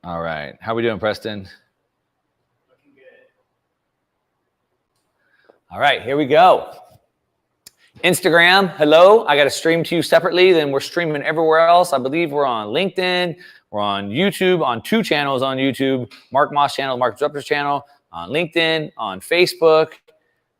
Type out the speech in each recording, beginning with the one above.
All right. How we doing, Preston? Looking good. All right, here we go. Instagram, hello. I got to stream to you separately. Then we're streaming everywhere else. I believe we're on LinkedIn. We're on YouTube, on 2 channels on YouTube. Mark Moss channel, Mark Zucker's channel, on LinkedIn, on Facebook,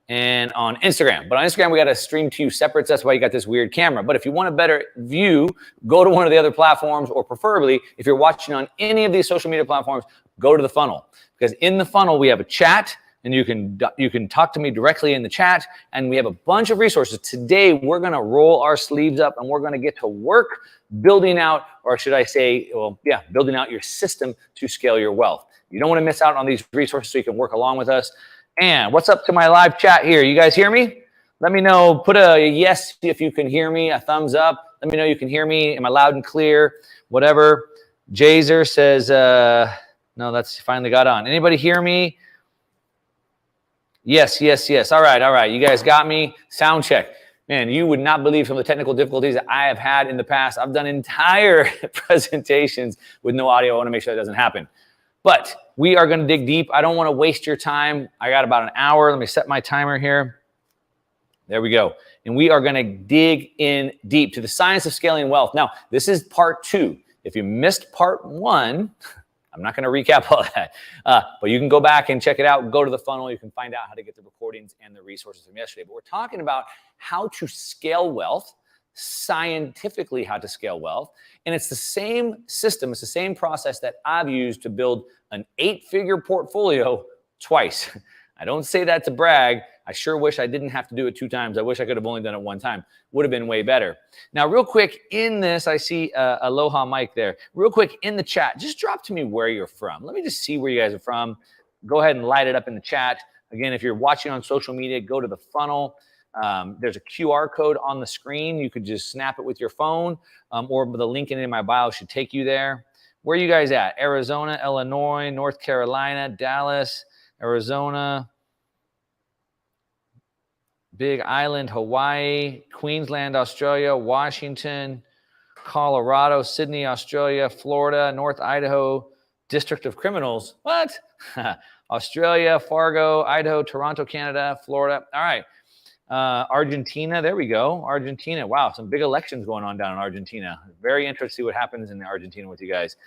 and on Instagram. But on Instagram, we got to stream to you separate. So that's why you got this weird camera. But if you want a better view, go to one of the other platforms, or preferably, if you're watching on any of these social media platforms, go to the funnel. Because in the funnel, we have a chat, and you can talk to me directly in the chat, and we have a bunch of resources. Today, we're going to roll our sleeves up, and we're going to get to work building out, or should I say, building out your system to scale your wealth. You don't want to miss out on these resources, so you can work along with us. And what's up to my live chat here? You guys hear me? Let me know. Put a yes if you can hear me, a thumbs up. Let me know you can hear me. Am I loud and clear? Whatever. Jazer says, no, that's finally got on. Anybody hear me? Yes, yes, yes. All right, all right. You guys got me? Sound check. Man, you would not believe some of the technical difficulties that I have had in the past. I've done entire presentations with no audio. I want to make sure that doesn't happen. But we are going to dig deep. I don't want to waste your time. I got about an hour. Let me set my timer here. There we go. And we are going to dig in deep to the science of scaling wealth. Now, this is part 2. If you missed part 1, I'm not going to recap all that. But you can go back and check it out. Go to the funnel. You can find out how to get the recordings and the resources from yesterday. But we're talking about how to scale wealth, scientifically how to scale wealth. And it's the same system, it's the same process that I've used to build an 8-figure portfolio twice. I don't say that to brag. I sure wish I didn't have to do it 2 times. I wish I could have only done it 1 time. Would have been way better. Now, real quick in this, I see Aloha Mike there. Real quick in the chat, just drop to me where you're from. Let me just see where you guys are from. Go ahead and light it up in the chat. Again, if you're watching on social media, go to the funnel. There's a QR code on the screen. You could just snap it with your phone, or the link in my bio should take you there. Where are you guys at? Arizona, Illinois, North Carolina, Dallas, Arizona, Big Island, Hawaii, Queensland, Australia, Washington, Colorado, Sydney, Australia, Florida, North Idaho, District of Criminals. What? Australia, Fargo, Idaho, Toronto, Canada, Florida. All right. Argentina, there we go. Argentina. Wow, some big elections going on down in Argentina. Very interested to see what happens in Argentina with you guys.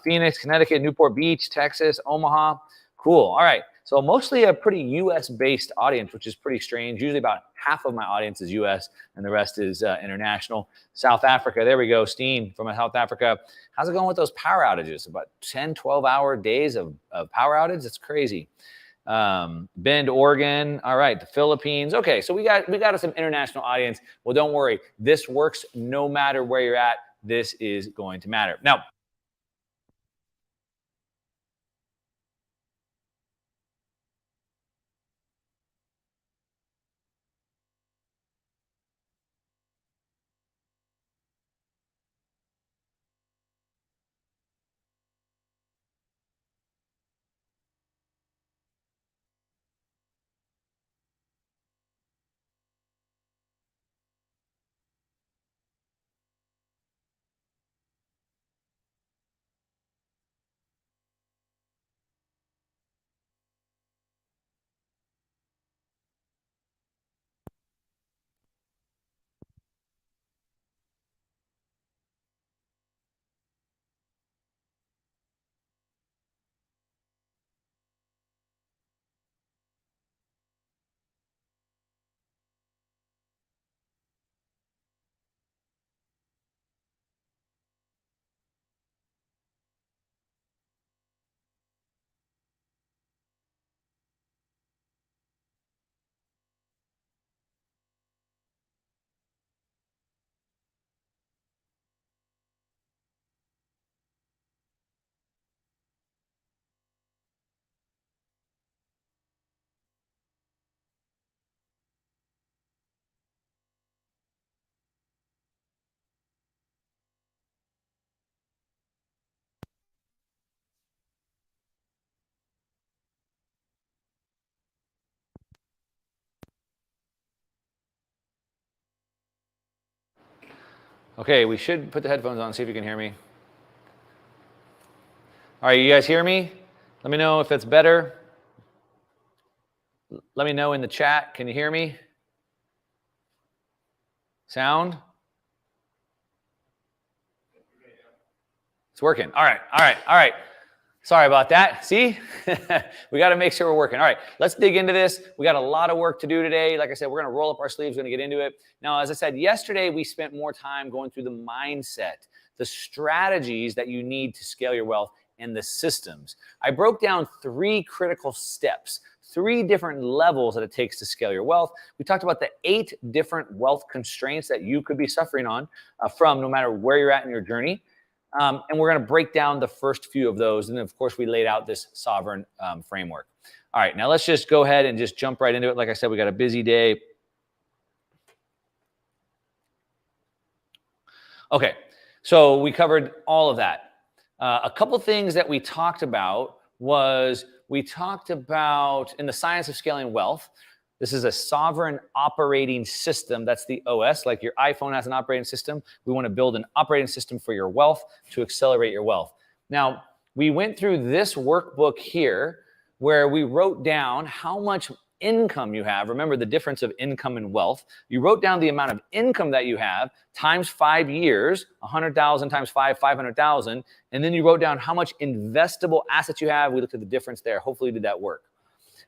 Phoenix, Connecticut, Newport Beach, Texas, Omaha. Cool. All right. So mostly a pretty U.S.-based audience, which is pretty strange. Usually about half of my audience is U.S. and the rest is international. South Africa. There we go. Steen from South Africa. How's it going with those power outages? About 10, 12-hour days of power outage? It's crazy. Bend, Oregon. All right, the Philippines. Okay, so we got some international audience. Well, don't worry. This works no matter where you're at. This is going to matter. Now, okay, we should put the headphones on, see if you can hear me. All right, you guys hear me? Let me know if that's better. Let me know in the chat. Can you hear me? Sound? It's working. All right. Sorry about that. See? We got to make sure we're working. All right, let's dig into this. We got a lot of work to do today. Like I said, we're going to roll up our sleeves, we're going to get into it. Now, as I said, yesterday we spent more time going through the mindset, the strategies that you need to scale your wealth, and the systems. I broke down 3 critical steps, 3 different levels that it takes to scale your wealth. We talked about the 8 different wealth constraints that you could be suffering from no matter where you're at in your journey. And we're going to break down the first few of those. And then, of course, we laid out this sovereign framework. All right, now let's just go ahead and just jump right into it. Like I said, we got a busy day. Okay, so we covered all of that. A couple things that we talked about was in the science of scaling wealth. This is a sovereign operating system. That's the OS. Like your iPhone has an operating system. We want to build an operating system for your wealth to accelerate your wealth. Now, we went through this workbook here where we wrote down how much income you have. Remember the difference of income and wealth. You wrote down the amount of income that you have times 5 years, 100,000 times 5, 500,000. And then you wrote down how much investable assets you have. We looked at the difference there. Hopefully you did that work.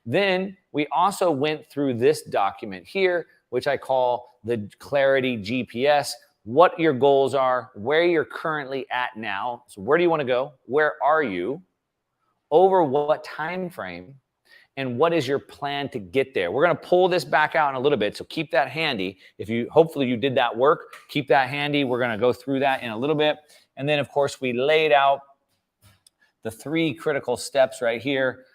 Then we also went through this document here, which I call the Clarity GPS, what your goals are, where you're currently at now. So where do you want to go? Where are you? Over what time frame? And what is your plan to get there? We're going to pull this back out in a little bit, so keep that handy. Hopefully you did that work, keep that handy. We're going to go through that in a little bit. And then, of course, we laid out the 3 critical steps right here.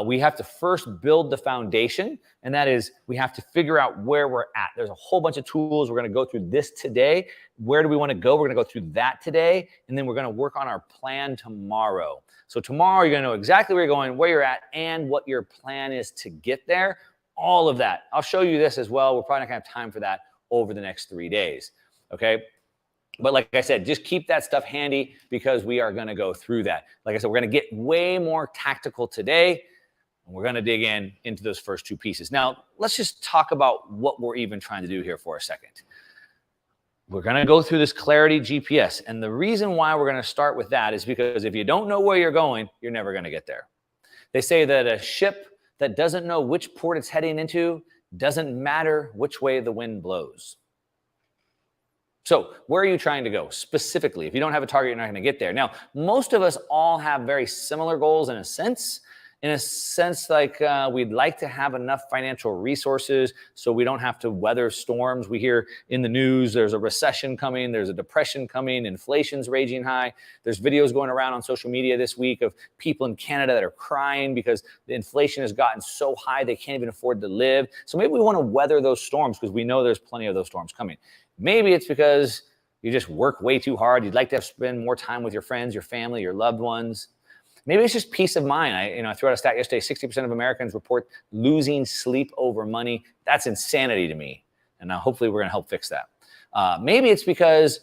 We have to first build the foundation, and that is we have to figure out where we're at. There's a whole bunch of tools. We're going to go through this today. Where do we want to go? We're going to go through that today, and then we're going to work on our plan tomorrow. So tomorrow you're going to know exactly where you're going, where you're at, and what your plan is to get there. All of that. I'll show you this as well. We're probably not going to have time for that over the next 3 days, okay? But like I said, just keep that stuff handy because we are going to go through that. Like I said, we're going to get way more tactical today. And we're going to dig into those first 2 pieces. Now, let's just talk about what we're even trying to do here for a second. We're going to go through this Clarity GPS. And the reason why we're going to start with that is because if you don't know where you're going, you're never going to get there. They say that a ship that doesn't know which port it's heading into doesn't matter which way the wind blows. So where are you trying to go specifically? If you don't have a target, you're not going to get there. Now, most of us all have very similar goals in a sense like we'd like to have enough financial resources so we don't have to weather storms. We hear in the news there's a recession coming, there's a depression coming, inflation's raging high. There's videos going around on social media this week of people in Canada that are crying because the inflation has gotten so high they can't even afford to live. So maybe we want to weather those storms because we know there's plenty of those storms coming. Maybe it's because you just work way too hard. You'd like to spend more time with your friends, your family, your loved ones. Maybe it's just peace of mind. I threw out a stat yesterday, 60% of Americans report losing sleep over money. That's insanity to me. And now hopefully we're going to help fix that. Maybe it's because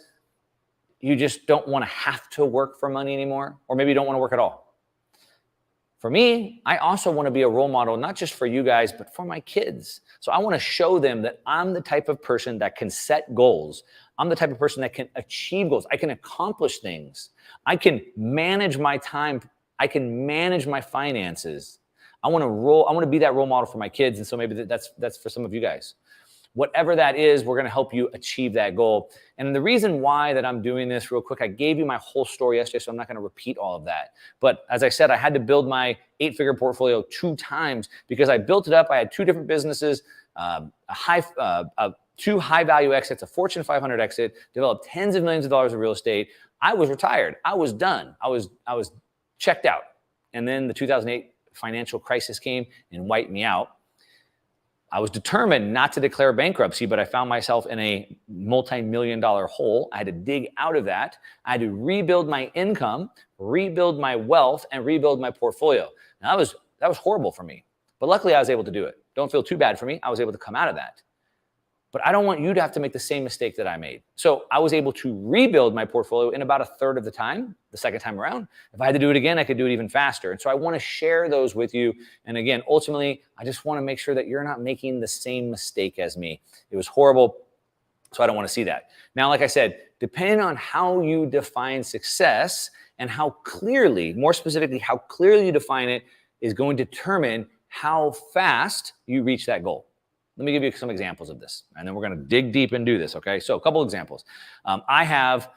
you just don't want to have to work for money anymore, or maybe you don't want to work at all. For me, I also want to be a role model, not just for you guys, but for my kids. So I want to show them that I'm the type of person that can set goals. I'm the type of person that can achieve goals. I can accomplish things. I can manage my time. I can manage my finances. I want to be that role model for my kids. And so maybe that's for some of you guys. Whatever that is, we're going to help you achieve that goal. And the reason why that I'm doing this real quick, I gave you my whole story yesterday, so I'm not going to repeat all of that. But as I said, I had to build my 8-figure portfolio 2 times because I built it up. I had 2 different businesses, 2 high-value exits, a Fortune 500 exit, developed tens of millions of dollars of real estate. I was retired. I was done. I was checked out. And then the 2008 financial crisis came and wiped me out. I was determined not to declare bankruptcy, but I found myself in a multi-million-dollar hole. I had to dig out of that. I had to rebuild my income, rebuild my wealth, and rebuild my portfolio. Now, that was horrible for me. But luckily, I was able to do it. Don't feel too bad for me. I was able to come out of that. But I don't want you to have to make the same mistake that I made. So I was able to rebuild my portfolio in about a third of the time, the second time around. If I had to do it again, I could do it even faster. And so I want to share those with you. And again, ultimately, I just want to make sure that you're not making the same mistake as me. It was horrible, so I don't want to see that. Now, like I said, depending on how you define success and how clearly, more specifically, how clearly you define it is going to determine how fast you reach that goal. Let me give you some examples of this, and then we're going to dig deep and do this, okay? So a couple examples. I have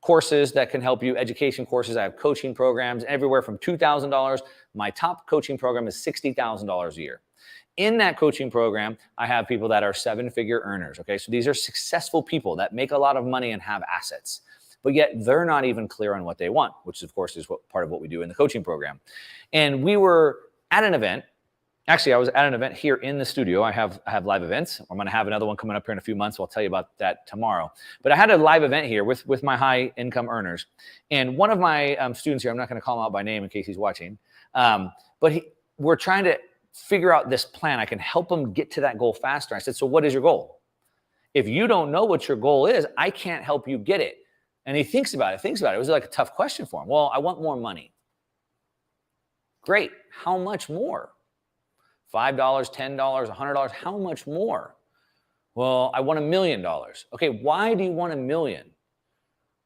courses that can help you, education courses. I have coaching programs everywhere from $2,000. My top coaching program is $60,000 a year. In that coaching program, I have people that are seven-figure earners, okay? So these are successful people that make a lot of money and have assets, but yet they're not even clear on what they want, which of course is part of what we do in the coaching program. And we were at an event. Actually, I was at an event here in the studio. I have live events. I'm going to have another one coming up here in a few months. So I'll tell you about that tomorrow. But I had a live event here with my high income earners. And one of my students here, I'm not going to call him out by name in case he's watching, but we're trying to figure out this plan. I can help him get to that goal faster. I said, so what is your goal? If you don't know what your goal is, I can't help you get it. And he thinks about it. It was like a tough question for him. Well, I want more money. Great. How much more? $5, $10, $100, how much more? Well, I want $1 million. Okay, why do you want $1 million?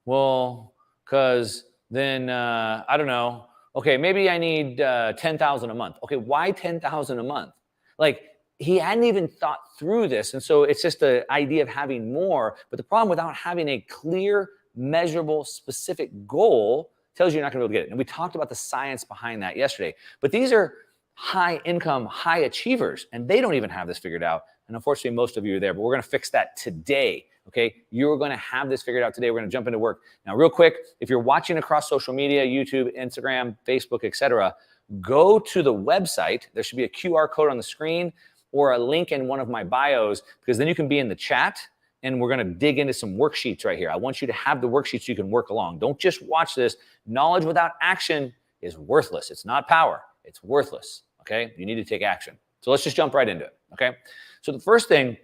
Well, because then, I don't know. Okay, maybe I need 10,000 a month. Okay, why 10,000 a month? Like, he hadn't even thought through this. And so it's just the idea of having more. But the problem without having a clear, measurable, specific goal tells you you're not going to be able to get it. And we talked about the science behind that yesterday. But these are high income, high achievers, and they don't even have this figured out. And unfortunately, most of you are there, but we're going to fix that today. Okay. You're going to have this figured out today. We're going to jump into work. Now, real quick, if you're watching across social media, YouTube, Instagram, Facebook, etc., go to the website. There should be a QR code on the screen or a link in one of my bios, because then you can be in the chat and we're going to dig into some worksheets right here. I want you to have the worksheets so you can work along. Don't just watch this. Knowledge without action is worthless. It's not power. It's worthless, okay? You need to take action. So let's just jump right into it, okay? So the first thing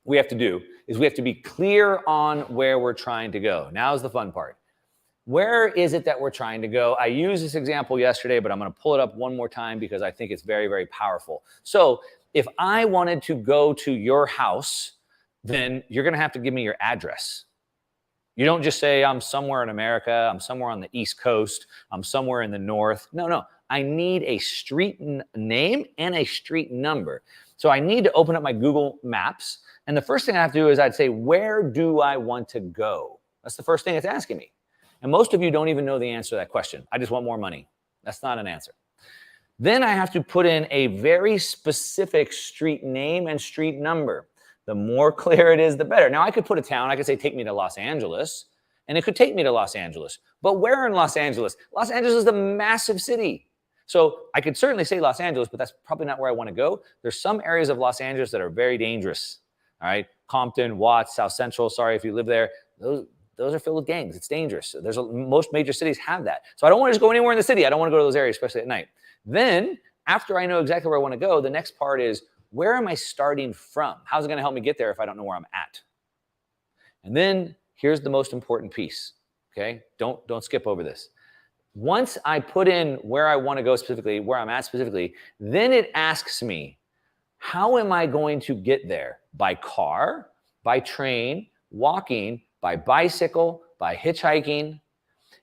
we have to do is we have to be clear on where we're trying to go. Now's the fun part. Where is it that we're trying to go? I used this example yesterday, but I'm going to pull it up one more time because I think it's very, very powerful. So if I wanted to go to your house, then you're going to have to give me your address. You don't just say, I'm somewhere in America, I'm somewhere on the East Coast, I'm somewhere in the North. No. I need a street name and a street number. So I need to open up my Google Maps. And the first thing I have to do is I'd say, where do I want to go? That's the first thing it's asking me. And most of you don't even know the answer to that question. I just want more money. That's not an answer. Then I have to put in a very specific street name and street number. The more clear it is, the better. Now, I could put a town. I could say, take me to Los Angeles. And it could take me to Los Angeles. But where in Los Angeles? Los Angeles is a massive city. So I could certainly say Los Angeles, but that's probably not where I want to go. There's some areas of Los Angeles that are very dangerous. All right. Compton, Watts, South Central. Sorry if you live there. Those are filled with gangs. It's dangerous. Most major cities have that. So I don't want to just go anywhere in the city. I don't want to go to those areas, especially at night. Then after I know exactly where I want to go, the next part is, where am I starting from? How's it going to help me get there if I don't know where I'm at? And then here's the most important piece. Okay. Don't skip over this. Once I put in where I want to go specifically, where I'm at specifically, then it asks me, how am I going to get there? By car, by train, walking, by bicycle, by hitchhiking.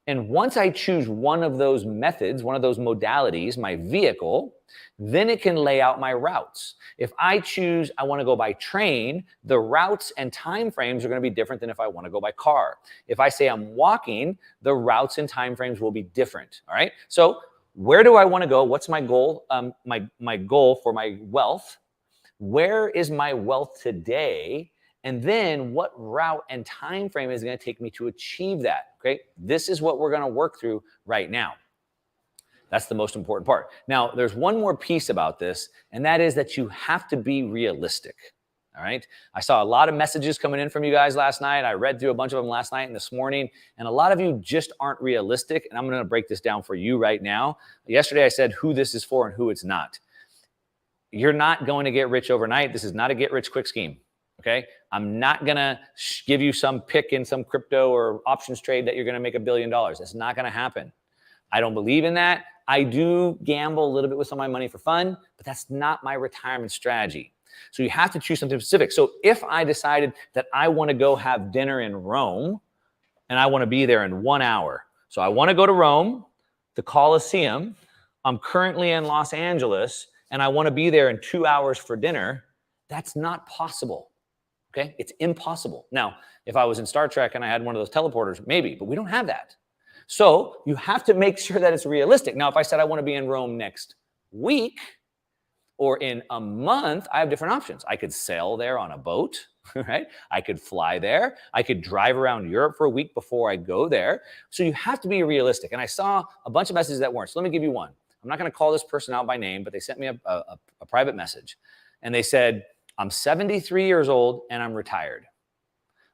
And once I choose one of those methods, one of those modalities, my vehicle, then it can lay out my routes. If I choose I want to go by train, the routes and time frames are going to be different than if I want to go by car. If I say I'm walking, the routes and time frames will be different. All right. So where do I want to go? What's my goal? My goal for my wealth. Where is my wealth today? And then what route and time frame is going to take me to achieve that? Okay. This is what we're going to work through right now. That's the most important part. Now, there's one more piece about this, and that is that you have to be realistic. All right. I saw a lot of messages coming in from you guys last night. I read through a bunch of them last night and this morning, and a lot of you just aren't realistic. And I'm going to break this down for you right now. Yesterday, I said who this is for and who it's not. You're not going to get rich overnight. This is not a get rich quick scheme. okay? I'm not gonna give you some pick in some crypto or options trade that you're gonna make $1 billion. That's not gonna happen. I don't believe in that. I do gamble a little bit with some of my money for fun, but that's not my retirement strategy. So you have to choose something specific. So if I decided that I wanna go have dinner in Rome and I wanna be there in 1 hour. So I wanna go to Rome, the Colosseum. I'm currently in Los Angeles and I wanna be there in 2 hours for dinner. That's not possible. Okay, it's impossible. Now, if I was in Star Trek and I had one of those teleporters, maybe, but we don't have that. So you have to make sure that it's realistic. Now, if I said I want to be in Rome next week or in a month, I have different options. I could sail there on a boat, right? I could fly there. I could drive around Europe for a week before I go there. So you have to be realistic. And I saw a bunch of messages that weren't. So let me give you one. I'm not going to call this person out by name, but they sent me a private message. And they said, I'm 73 years old and I'm retired.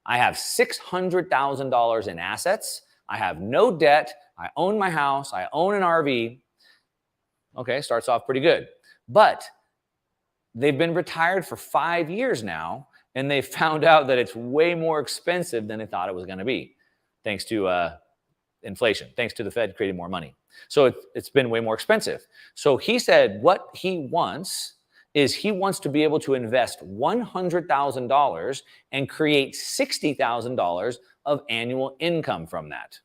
I have $600,000 in assets. I have no debt. I own my house. I own an RV. Okay, starts off pretty good. But they've been retired for 5 years now, and they found out that it's way more expensive than they thought it was going to be, thanks to inflation, thanks to the Fed creating more money. So it's been way more expensive. So he said what he wants is he wants to be able to invest $100,000 and create $60,000 of annual income from that.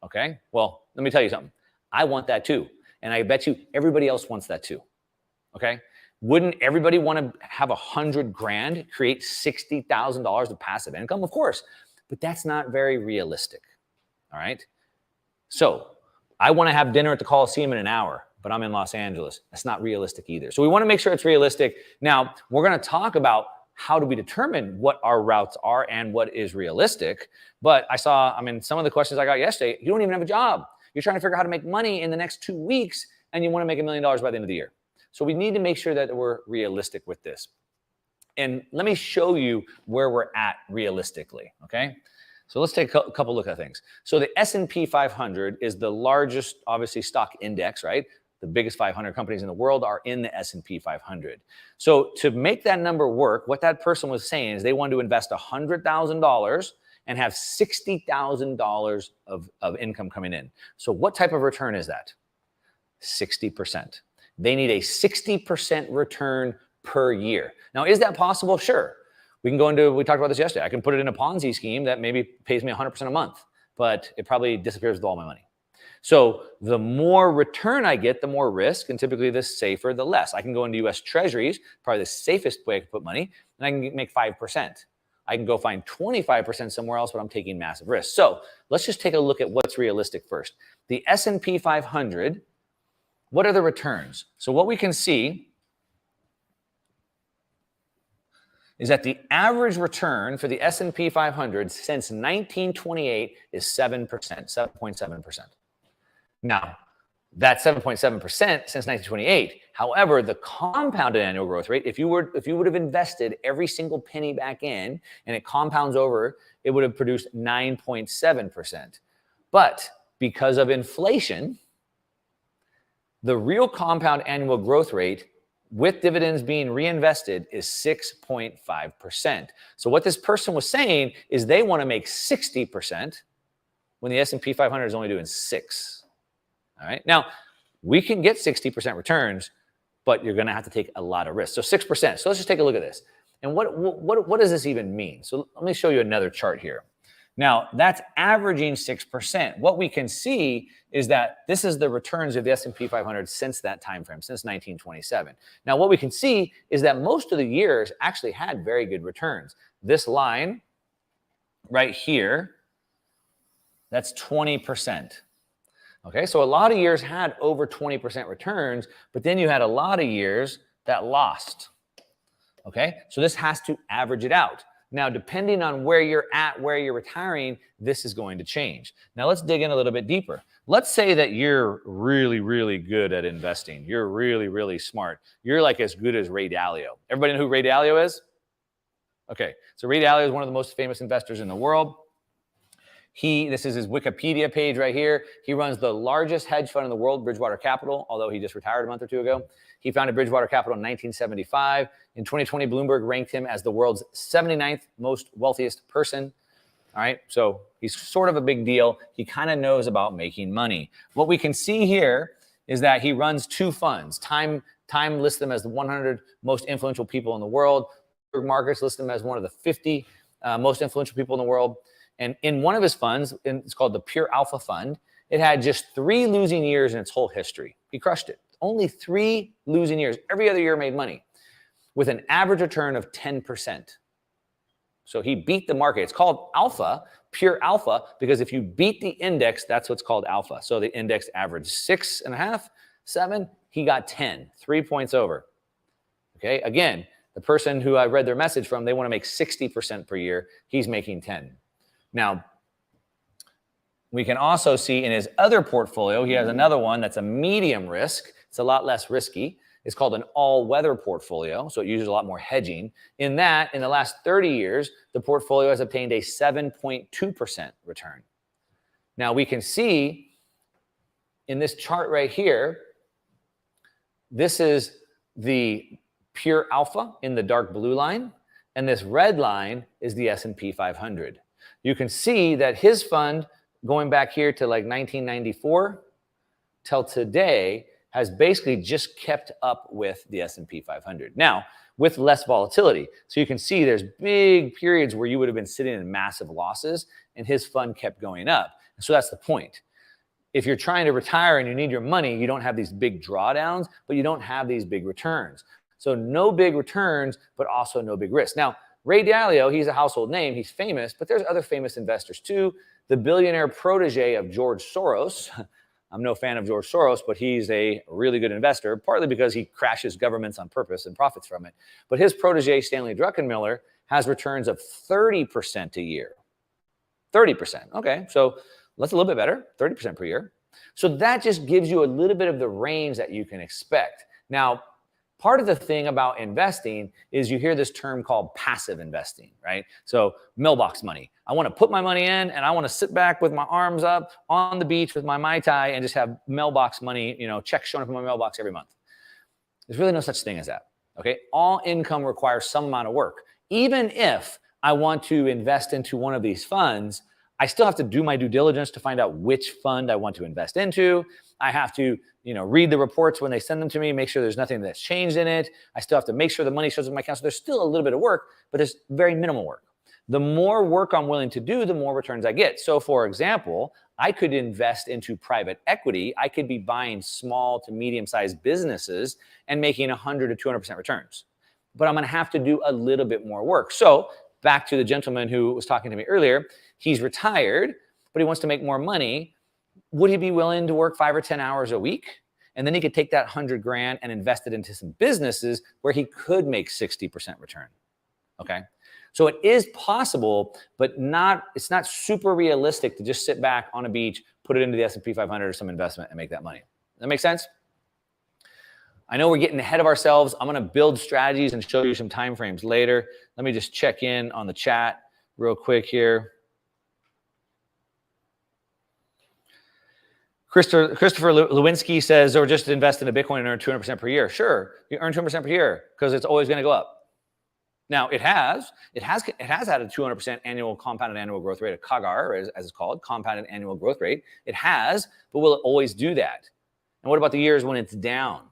Okay? Well, let me tell you something. I want that too. And I bet you everybody else wants that too. Okay? Wouldn't everybody want to have $100,000 create $60,000 of passive income? Of course. But that's not very realistic. All right? So I want to have dinner at the Coliseum in an hour, but I'm in Los Angeles. That's not realistic either. So we want to make sure it's realistic. Now, we're going to talk about how do we determine what our routes are and what is realistic. But some of the questions I got yesterday, you don't even have a job. You're trying to figure out how to make money in the next 2 weeks, and you want to make $1 million by the end of the year. So we need to make sure that we're realistic with this. And let me show you where we're at realistically, okay? So let's take a couple look at things. So the S&P 500 is the largest, obviously, stock index, right? The biggest 500 companies in the world are in the S&P 500. So to make that number work, what that person was saying is they wanted to invest $100,000 and have $60,000 of income coming in. So what type of return is that? 60%. They need a 60% return per year. Now, is that possible? Sure. We talked about this yesterday. I can put it in a Ponzi scheme that maybe pays me 100% a month, but it probably disappears with all my money. So the more return I get, the more risk, and typically the safer, the less. I can go into US Treasuries, probably the safest way I can put money, and I can make 5%. I can go find 25% somewhere else, but I'm taking massive risks. So let's just take a look at what's realistic first. The S&P 500, what are the returns? So what we can see is that the average return for the S&P 500 since 1928 is 7%, 7.7%. Now, that's 7.7% since 1928. However, the compounded annual growth rate, if you would have invested every single penny back in and it compounds over, it would have produced 9.7%. But because of inflation, the real compound annual growth rate with dividends being reinvested is 6.5%. So what this person was saying is they want to make 60% when the S&P 500 is only doing 6%. All right. Now, we can get 60% returns, but you're going to have to take a lot of risk. So 6%. So let's just take a look at this. And what does this even mean? So let me show you another chart here. Now, that's averaging 6%. What we can see is that this is the returns of the S&P 500 since that time frame, since 1927. Now, what we can see is that most of the years actually had very good returns. This line right here, that's 20%. Okay, so a lot of years had over 20% returns, but then you had a lot of years that lost. Okay, so this has to average it out. Now, depending on where you're at, where you're retiring, this is going to change. Now, let's dig in a little bit deeper. Let's say that you're really, really good at investing. You're really, really smart. You're like as good as Ray Dalio. Everybody know who Ray Dalio is? Okay, so Ray Dalio is one of the most famous investors in the world. This is his Wikipedia page right here. He runs the largest hedge fund in the world, Bridgewater Capital, although he just retired a month or two ago. He founded Bridgewater Capital in 1975. In 2020, Bloomberg ranked him as the world's 79th most wealthiest person. All right, so he's sort of a big deal. He kind of knows about making money. What we can see here is that he runs two funds. Time lists them as the 100 most influential people in the world. Markets list him as one of the 50 most influential people in the world. And in one of his funds, it's called the Pure Alpha Fund, it had just 3 losing years in its whole history. He crushed it. Only 3 losing years. Every other year made money with an average return of 10%. So he beat the market. It's called alpha, pure alpha, because if you beat the index, that's what's called alpha. So the index averaged 6.5, 7. He got 10, 3 points over. Okay, again, the person who I read their message from, they want to make 60% per year. He's making 10. Now, we can also see in his other portfolio, he has another one that's a medium risk. It's a lot less risky. It's called an all-weather portfolio, so it uses a lot more hedging. In that, in the last 30 years, the portfolio has obtained a 7.2% return. Now, we can see in this chart right here, this is the pure alpha in the dark blue line, and this red line is the S&P 500. You can see that his fund, going back here to like 1994 till today, has basically just kept up with the S&P 500. Now, with less volatility. So you can see there's big periods where you would have been sitting in massive losses, and his fund kept going up. So that's the point. If you're trying to retire and you need your money, you don't have these big drawdowns, but you don't have these big returns. So no big returns, but also no big risk. Now, Ray Dalio, he's a household name, he's famous, but there's other famous investors too. The billionaire protege of George Soros. I'm no fan of George Soros, but he's a really good investor, partly because he crashes governments on purpose and profits from it. But his protege, Stanley Druckenmiller, has returns of 30% a year. 30%, okay, so that's a little bit better, 30% per year. So that just gives you a little bit of the range that you can expect. Now, part of the thing about investing is you hear this term called passive investing, right? So mailbox money. I want to put my money in and I want to sit back with my arms up on the beach with my Mai Tai and just have mailbox money, checks showing up in my mailbox every month. There's really no such thing as that, okay? All income requires some amount of work. Even if I want to invest into one of these funds, I still have to do my due diligence to find out which fund I want to invest into. I have to, read the reports when they send them to me, make sure there's nothing that's changed in it. I still have to make sure the money shows up in my account. So there's still a little bit of work, but there's very minimal work. The more work I'm willing to do, the more returns I get. So for example, I could invest into private equity. I could be buying small to medium-sized businesses and making 100 to 200% returns. But I'm going to have to do a little bit more work. So back to the gentleman who was talking to me earlier, he's retired, but he wants to make more money. Would he be willing to work 5 or 10 hours a week? And then he could take that 100 grand and invest it into some businesses where he could make 60% return. Okay. So it is possible, but it's not super realistic to just sit back on a beach, put it into the S&P 500 or some investment and make that money. Does that make sense? I know we're getting ahead of ourselves. I'm going to build strategies and show you some time frames later. Let me just check in on the chat real quick here. Christopher Lewinsky says, or just invest in a Bitcoin and earn 200% per year. Sure, you earn 200% per year because it's always going to go up. Now, it has had a 200% annual compounded annual growth rate, a CAGR, as it's called, compounded annual growth rate. It has, but will it always do that? And what about the years when it's down?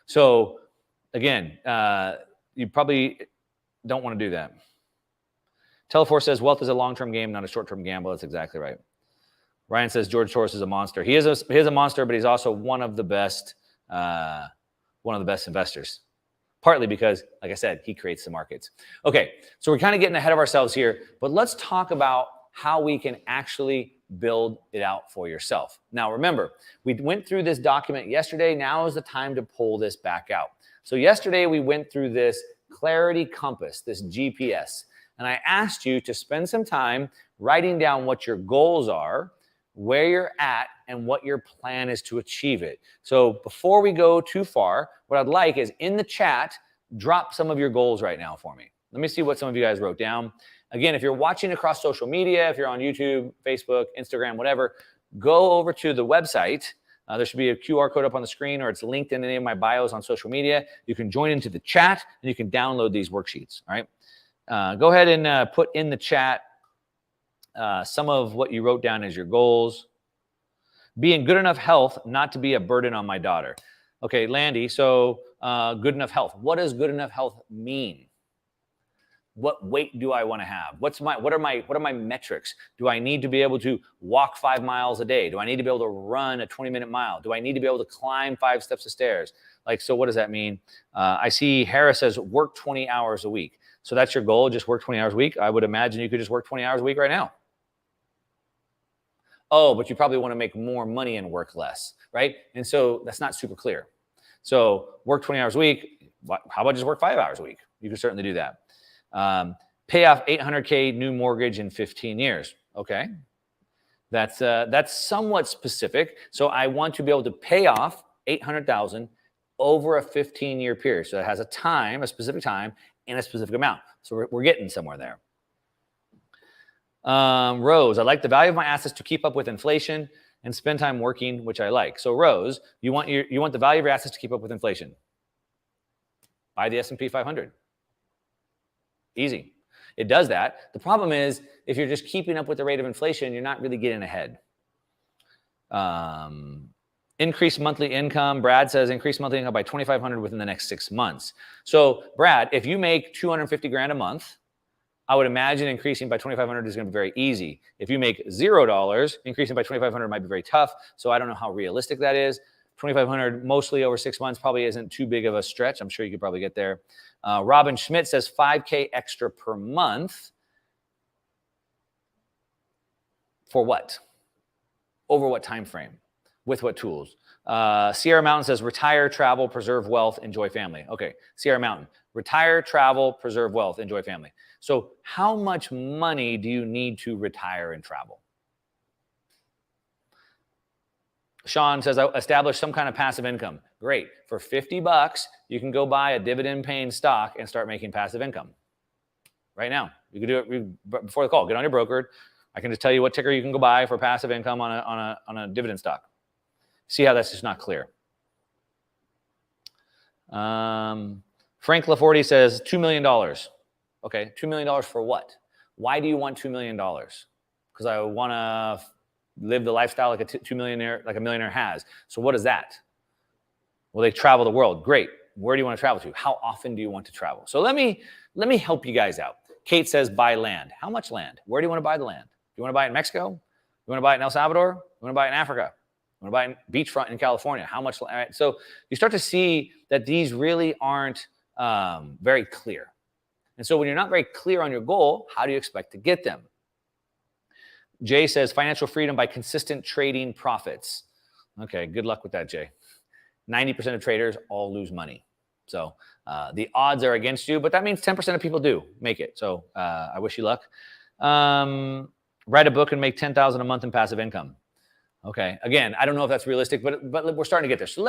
So, again, you probably don't want to do that. Teleforce says, wealth is a long-term game, not a short-term gamble. That's exactly right. Ryan says George Soros is a monster. He is a monster, but he's also one of the best investors. Partly because, like I said, he creates the markets. Okay, so we're kind of getting ahead of ourselves here, but let's talk about how we can actually build it out for yourself. Now, remember, we went through this document yesterday. Now is the time to pull this back out. So yesterday we went through this Clarity Compass, this GPS, and I asked you to spend some time writing down what your goals are, where you're at, and what your plan is to achieve it. So before we go too far, what I'd like is in the chat, drop some of your goals right now for me. Let me see what some of you guys wrote down. Again, if you're watching across social media, if you're on YouTube, Facebook, Instagram, whatever, go over to the website. There should be a QR code up on the screen, or it's linked in any of my bios on social media. You can join into the chat, and you can download these worksheets, all right? Go ahead and put in the chat some of what you wrote down as your goals. Be in good enough health not to be a burden on my daughter. Okay, Landy, so good enough health. What does good enough health mean? What weight do I want to have? What are my metrics? Do I need to be able to walk 5 miles a day? Do I need to be able to run a 20-minute mile? Do I need to be able to climb 5 steps of stairs? Like, so what does that mean? I see Harris says work 20 hours a week. So that's your goal, just work 20 hours a week. I would imagine you could just work 20 hours a week right now. Oh, but you probably want to make more money and work less, right? And so that's not super clear. So work 20 hours a week. How about just work 5 hours a week? You can certainly do that. Pay off $800K new mortgage in 15 years. Okay. That's somewhat specific. So I want to be able to pay off $800,000 over a 15-year period. So it has a specific time, and a specific amount. So we're getting somewhere there. Rose, I like the value of my assets to keep up with inflation and spend time working, which I like. So Rose, you want the value of your assets to keep up with inflation. Buy the S&P 500. Easy. It does that. The problem is, if you're just keeping up with the rate of inflation, you're not really getting ahead. Increase monthly income. Brad says increase monthly income by $2,500 within the next 6 months. So Brad, if you make $250,000 a month, I would imagine increasing by $2,500 is going to be very easy. If you make $0, increasing by $2,500 might be very tough. So I don't know how realistic that is. $2,500 mostly over 6 months probably isn't too big of a stretch. I'm sure you could probably get there. Robin Schmidt says $5K extra per month. For what? Over what time frame? With what tools? Sierra Mountain says retire, travel, preserve wealth, enjoy family. Okay, Sierra Mountain. Retire, travel, preserve wealth, enjoy family. So how much money do you need to retire and travel? Sean says, I establish some kind of passive income. Great. For $50, you can go buy a dividend-paying stock and start making passive income. Right now. You can do it before the call. Get on your broker. I can just tell you what ticker you can go buy for passive income on a dividend stock. See how that's just not clear. Frank Laforte says $2 million. Okay, $2 million for what? Why do you want $2 million? Because I want to live the lifestyle like a millionaire has. So what is that? Well, they travel the world. Great. Where do you want to travel to? How often do you want to travel? So let me help you guys out. Kate says buy land. How much land? Where do you want to buy the land? Do you want to buy it in Mexico? You want to buy it in El Salvador? You want to buy it in Africa? You want to buy it in beachfront in California? How much? All right. So you start to see that these really aren't very clear. And so when you're not very clear on your goal, how do you expect to get them? Jay says financial freedom by consistent trading profits. Okay, good luck with that, Jay. 90% of traders all lose money. So the odds are against you, but that means 10% of people do make it. So I wish you luck. Write a book and make $10,000 a month in passive income. Okay, again, I don't know if that's realistic, but we're starting to get there. So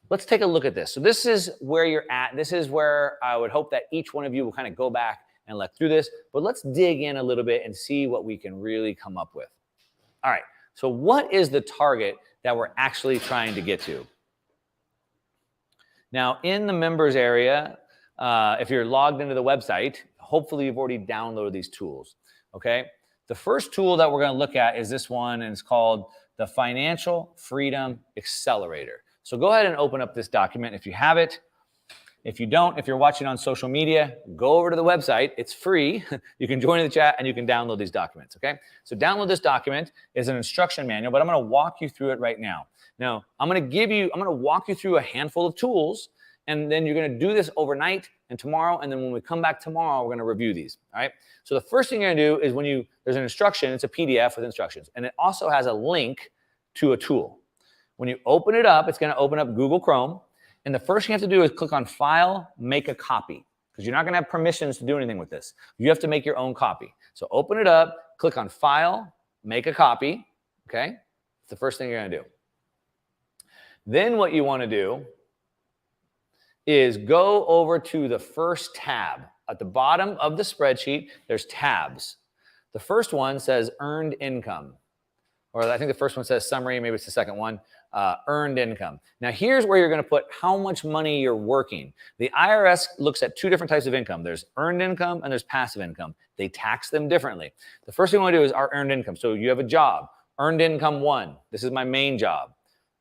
let's take a look at this. So this is where you're at. This is where I would hope that each one of you will kind of go back and look through this. But let's dig in a little bit and see what we can really come up with. All right, so what is the target that we're actually trying to get to? Now, in the members area, if you're logged into the website, hopefully you've already downloaded these tools, okay? The first tool that we're going to look at is this one, and it's called the Financial Freedom Accelerator. So go ahead and open up this document if you have it. If you don't, if you're watching on social media, go over to the website. It's free. You can join the chat and you can download these documents, okay? So download this document. It's an instruction manual, but I'm going to walk you through it right now. Now, I'm going to walk you through a handful of tools, and then you're going to do this overnight and tomorrow, and then when we come back tomorrow, we're going to review these, all right? So the first thing you're going to do is there's an instruction, it's a PDF with instructions, and it also has a link to a tool. When you open it up, it's going to open up Google Chrome, and the first thing you have to do is click on File, Make a Copy, because you're not going to have permissions to do anything with this. You have to make your own copy. So open it up, click on File, Make a Copy, okay? It's the first thing you're going to do. Then what you want to do is go over to the first tab. at the bottom of the spreadsheet, there's tabs. The first one says earned income. Or I think the first one says summary, maybe it's the second one, earned income. Now here's where you're gonna put how much money you're working. The IRS looks at two different types of income. There's earned income and there's passive income. They tax them differently. The first thing we wanna do is our earned income. So you have a job, earned income 1, this is my main job.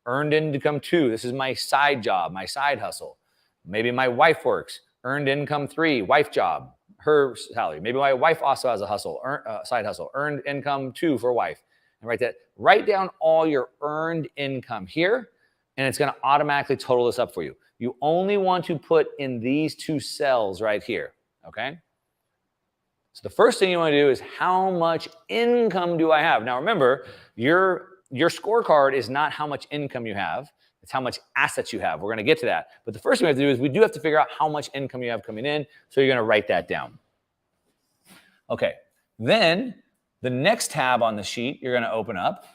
Earned income 2, this is my side job, my side hustle. Maybe my wife works. Earned income 3, wife job, her salary. Maybe my wife also has a hustle, side hustle. Earned income 2 for wife. And write down all your earned income here, and it's going to automatically total this up for you. You only want to put in these 2 cells right here, okay? So the first thing you want to do is how much income do I have? Now remember, your scorecard is not how much income you have. It's how much assets you have. We're going to get to that. But the first thing we have to do is we do have to figure out how much income you have coming in. So you're going to write that down. Okay. Then the next tab on the sheet you're going to open up,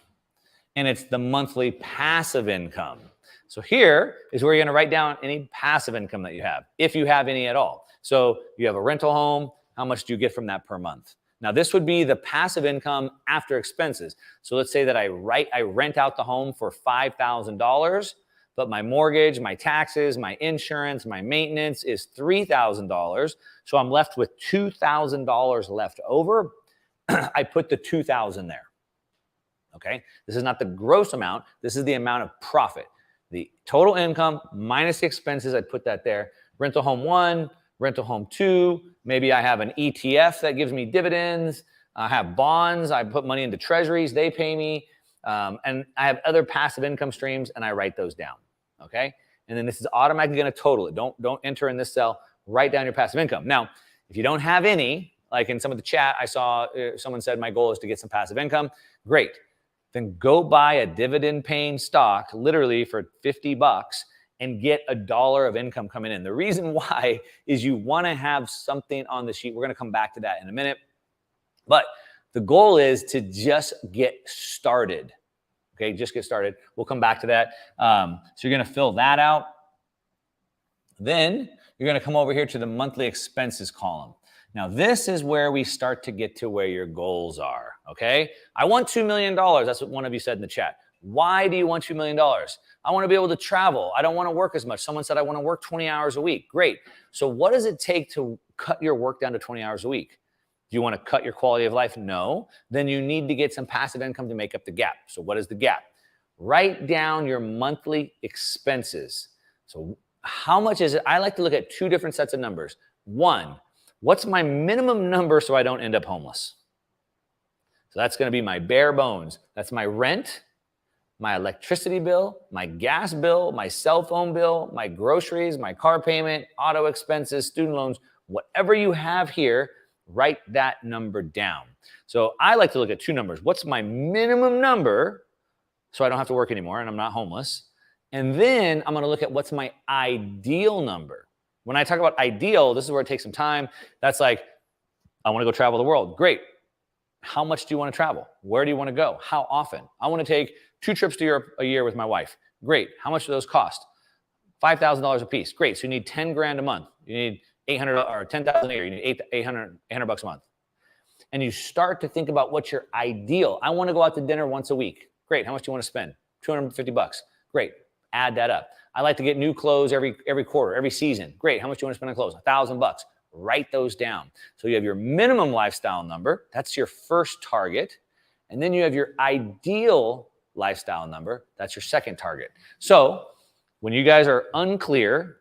and it's the monthly passive income. So here is where you're going to write down any passive income that you have, if you have any at all. So you have a rental home. How much do you get from that per month? Now, this would be the passive income after expenses. So let's say that I rent out the home for $5,000, but my mortgage, my taxes, my insurance, my maintenance is $3,000. So I'm left with $2,000 left over. I put the $2,000 there. Okay? This is not the gross amount. This is the amount of profit. The total income minus the expenses, I'd put that there. Rental home 1, rental home 2. Maybe I have an ETF that gives me dividends. I have bonds. I put money into treasuries. They pay me. And I have other passive income streams, and I write those down. Okay? And then this is automatically going to total it. Don't enter in this cell. Write down your passive income. Now, if you don't have any, like in some of the chat, I saw someone said, my goal is to get some passive income. Great. Then go buy a dividend-paying stock, literally for $50, and get $1 of income coming in. The reason why is you want to have something on the sheet. We're going to come back to that in a minute. But the goal is to just get started. Okay, just get started. We'll come back to that. So you're going to fill that out. Then you're going to come over here to the monthly expenses column. Now, this is where we start to get to where your goals are, okay? I want $2 million. That's what one of you said in the chat. Why do you want $2 million? I want to be able to travel. I don't want to work as much. Someone said I want to work 20 hours a week. Great. So what does it take to cut your work down to 20 hours a week? Do you want to cut your quality of life? No. Then you need to get some passive income to make up the gap. So what is the gap? Write down your monthly expenses. So how much is it? I like to look at 2 different sets of numbers. 1, what's my minimum number so I don't end up homeless? So that's going to be my bare bones. That's my rent, my electricity bill, my gas bill, my cell phone bill, my groceries, my car payment, auto expenses, student loans, whatever you have here, write that number down. So I like to look at 2 numbers. What's my minimum number so I don't have to work anymore and I'm not homeless? And then I'm going to look at what's my ideal number. When I talk about ideal, this is where it takes some time. That's like, I want to go travel the world. Great. How much do you want to travel? Where do you want to go? How often? I want to take 2 trips to Europe a year with my wife. Great. How much do those cost? $5,000 a piece. Great. So you need 10 grand a month. You need 800 or 10,000 a year. You need 800 bucks a month. And you start to think about what's your ideal. I want to go out to dinner once a week. Great. How much do you want to spend? 250 bucks. Great. Add that up. I like to get new clothes every quarter, every season. Great. How much do you want to spend on clothes? $1,000. Write those down. So you have your minimum lifestyle number. That's your first target. And then you have your ideal lifestyle number. That's your second target. So when you guys are unclear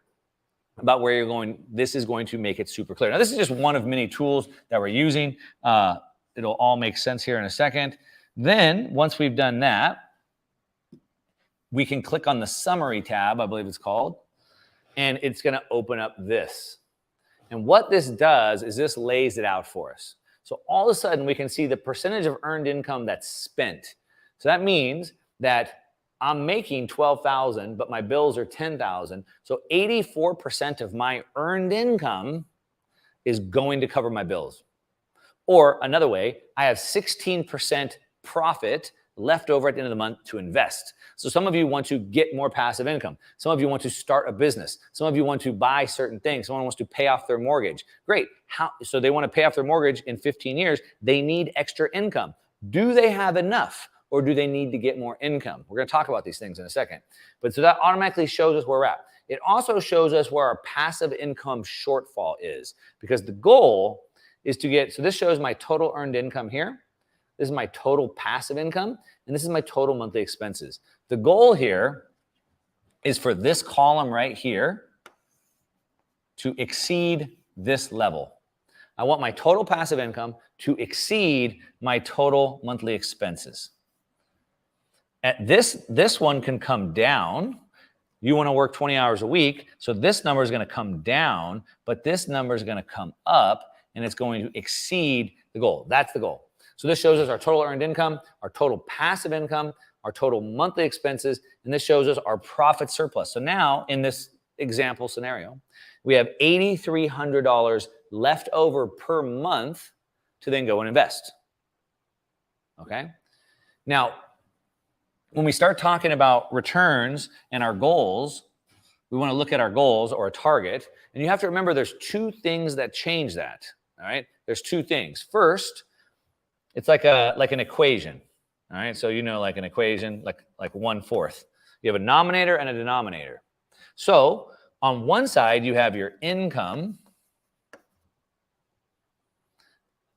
about where you're going, this is going to make it super clear. Now, this is just one of many tools that we're using. It'll all make sense here in a second. Then once we've done that, we can click on the summary tab, I believe it's called, and it's going to open up this. And what this does is this lays it out for us. So all of a sudden, we can see the percentage of earned income that's spent. So that means that I'm making $12,000, but my bills are $10,000. So 84% of my earned income is going to cover my bills. Or another way, I have 16% profit left over at the end of the month to invest. So some of you want to get more passive income. Some of you want to start a business. Some of you want to buy certain things. Someone wants to pay off their mortgage. Great. So they want to pay off their mortgage in 15 years. They need extra income. Do they have enough, or do they need to get more income? We're going to talk about these things in a second. But so that automatically shows us where we're at. It also shows us where our passive income shortfall is, because the goal is to get, so this shows my total earned income here. This is my total passive income, and this is my total monthly expenses. The goal here is for this column right here to exceed this level. I want my total passive income to exceed my total monthly expenses. At this one can come down. You want to work 20 hours a week, so this number is going to come down, but this number is going to come up, and it's going to exceed the goal. That's the goal. So this shows us our total earned income, our total passive income, our total monthly expenses, and this shows us our profit surplus. So now, in this example scenario, we have $8,300 left over per month to then go and invest. Okay? Now, when we start talking about returns and our goals, we want to look at our goals or a target, and you have to remember there's two things that change that. All right? There's two things. First, it's like an equation. All right, so you know, like an equation, like 1/4. You have a numerator and a denominator. So on one side, you have your income.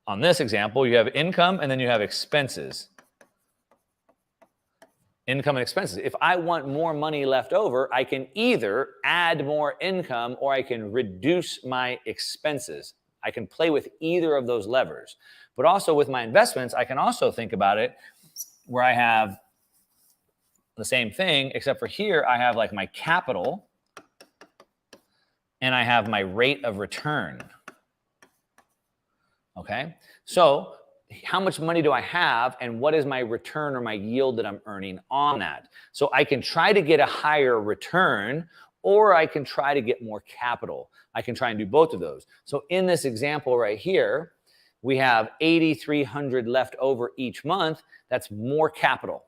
On this example, you have income and then you have expenses. Income and expenses. If I want more money left over, I can either add more income or I can reduce my expenses. I can play with either of those levers. But also with my investments, I can also think about it where I have the same thing, except for here, I have like my capital and I have my rate of return. Okay? So how much money do I have and what is my return or my yield that I'm earning on that? So I can try to get a higher return, or I can try to get more capital. I can try and do both of those. So in this example right here, we have $8,300 left over each month. That's more capital.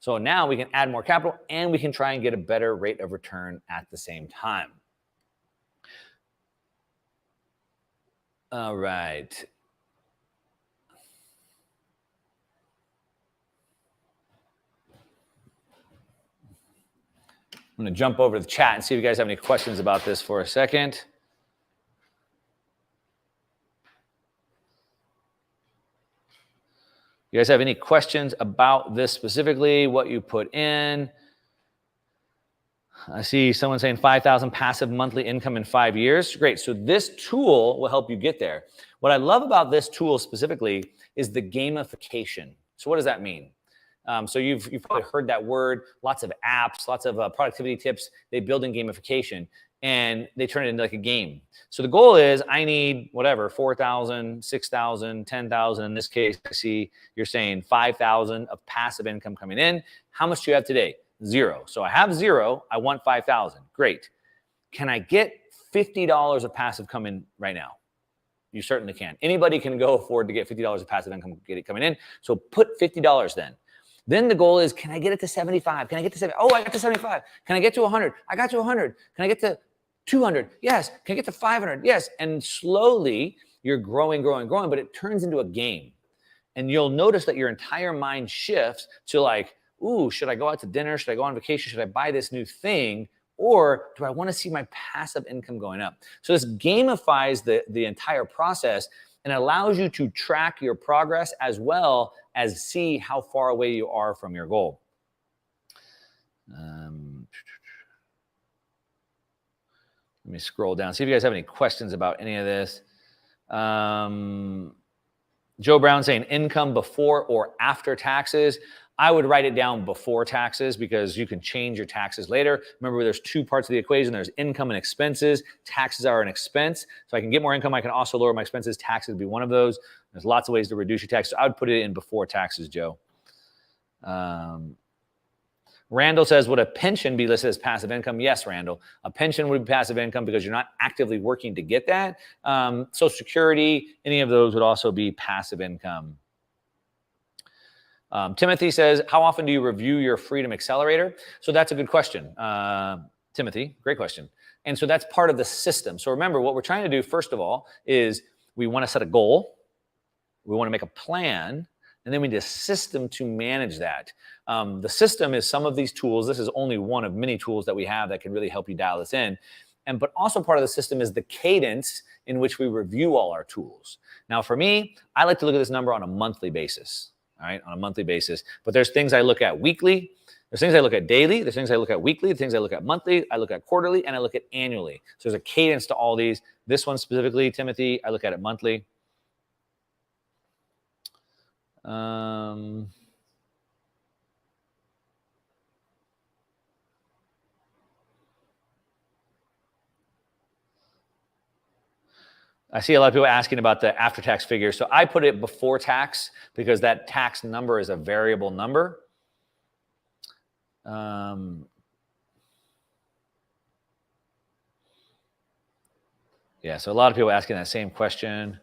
So now we can add more capital and we can try and get a better rate of return at the same time. All right. I'm going to jump over to the chat and see if you guys have any questions about this for a second. You guys have any questions about this specifically, what you put in? I see someone saying 5,000 passive monthly income in 5 years. Great. So this tool will help you get there. What I love about this tool specifically is the gamification. So what does that mean? So you've probably heard that word, lots of apps, lots of productivity tips. They build in gamification and they turn it into like a game. So the goal is I need whatever, 4,000, 6,000, 10,000. In this case, I see you're saying 5,000 of passive income coming in. How much do you have today? 0. So I have 0. I want 5,000. Great. Can I get $50 of passive coming right now? You certainly can. Anybody can go afford to get $50 of passive income coming in. So put $50 then. Then the goal is, can I get it to 75? Can I get to 70? Oh, I got to 75. Can I get to 100? I got to 100. Can I get to 200? Yes. Can I get to 500? Yes. And slowly you're growing, but it turns into a game. And you'll notice that your entire mind shifts to like, ooh, should I go out to dinner? Should I go on vacation? Should I buy this new thing? Or do I want to see my passive income going up? So this gamifies the entire process and allows you to track your progress as well as see how far away you are from your goal. Let me scroll down, see if you guys have any questions about any of this. Joe Brown saying income before or after taxes. I would write it down before taxes because you can change your taxes later. Remember, there's two parts of the equation. There's income and expenses. Taxes are an expense. So I can get more income. I can also lower my expenses. Taxes would be one of those. There's lots of ways to reduce your taxes. So I would put it in before taxes, Joe. Randall says, would a pension be listed as passive income? Yes, Randall. A pension would be passive income because you're not actively working to get that. Social Security, any of those would also be passive income. Timothy says, how often do you review your Freedom Accelerator? So that's a good question. Timothy, great question. And so that's part of the system. So remember, what we're trying to do, first of all, is we want to set a goal. We want to make a plan. And then we need a system to manage that. The system is some of these tools. This is only one of many tools that we have that can really help you dial this in. But also part of the system is the cadence in which we review all our tools. Now, for me, I like to look at this number on a monthly basis, all right, on a monthly basis. But there's things I look at weekly. There's things I look at daily. There's things I look at weekly. Things I look at monthly. I look at quarterly, and I look at annually. So there's a cadence to all these. This one specifically, Timothy, I look at it monthly. I see a lot of people asking about the after-tax figure. So I put it before tax because that tax number is a variable number. Yeah, so a lot of people asking that same question.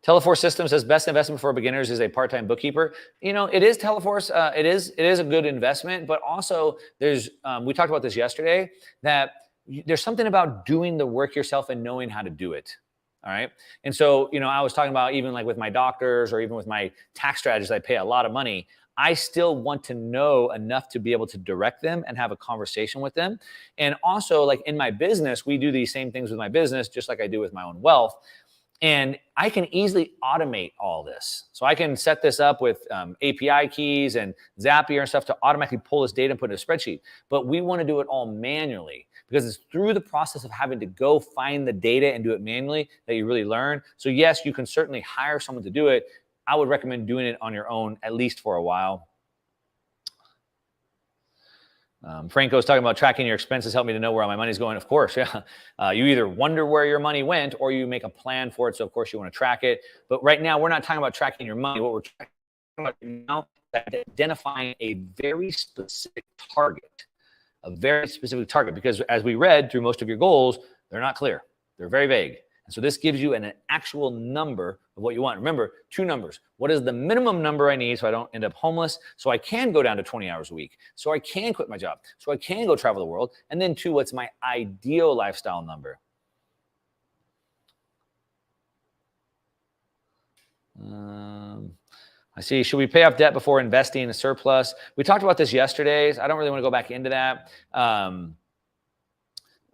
Teleforce Systems says best investment for beginners is a part-time bookkeeper. You know, it is Teleforce. It is a good investment, but also there's we talked about this yesterday that there's something about doing the work yourself and knowing how to do it. All right. And so, you know, I was talking about even like with my doctors or even with my tax strategists, I pay a lot of money. I still want to know enough to be able to direct them and have a conversation with them. And also, like in my business, we do these same things with my business, just like I do with my own wealth. And I can easily automate all this. So I can set this up with API keys and Zapier and stuff to automatically pull this data and put it in a spreadsheet. But we want to do it all manually because it's through the process of having to go find the data and do it manually that you really learn. So yes, you can certainly hire someone to do it. I would recommend doing it on your own, at least for a while. Franco's talking about tracking your expenses. Help me to know where my money's going. Of course, yeah. You either wonder where your money went or you make a plan for it. So, of course, you want to track it. But right now, we're not talking about tracking your money. What we're talking about now is identifying a very specific target, because as we read through most of your goals, they're not clear. They're very vague. And so this gives you an actual number of what you want. Remember, two numbers. What is the minimum number I need so I don't end up homeless, so I can go down to 20 hours a week, so I can quit my job, so I can go travel the world? And then two, what's my ideal lifestyle number? I see, should we pay off debt before investing in a surplus? We talked about this yesterday, so I don't really want to go back into that.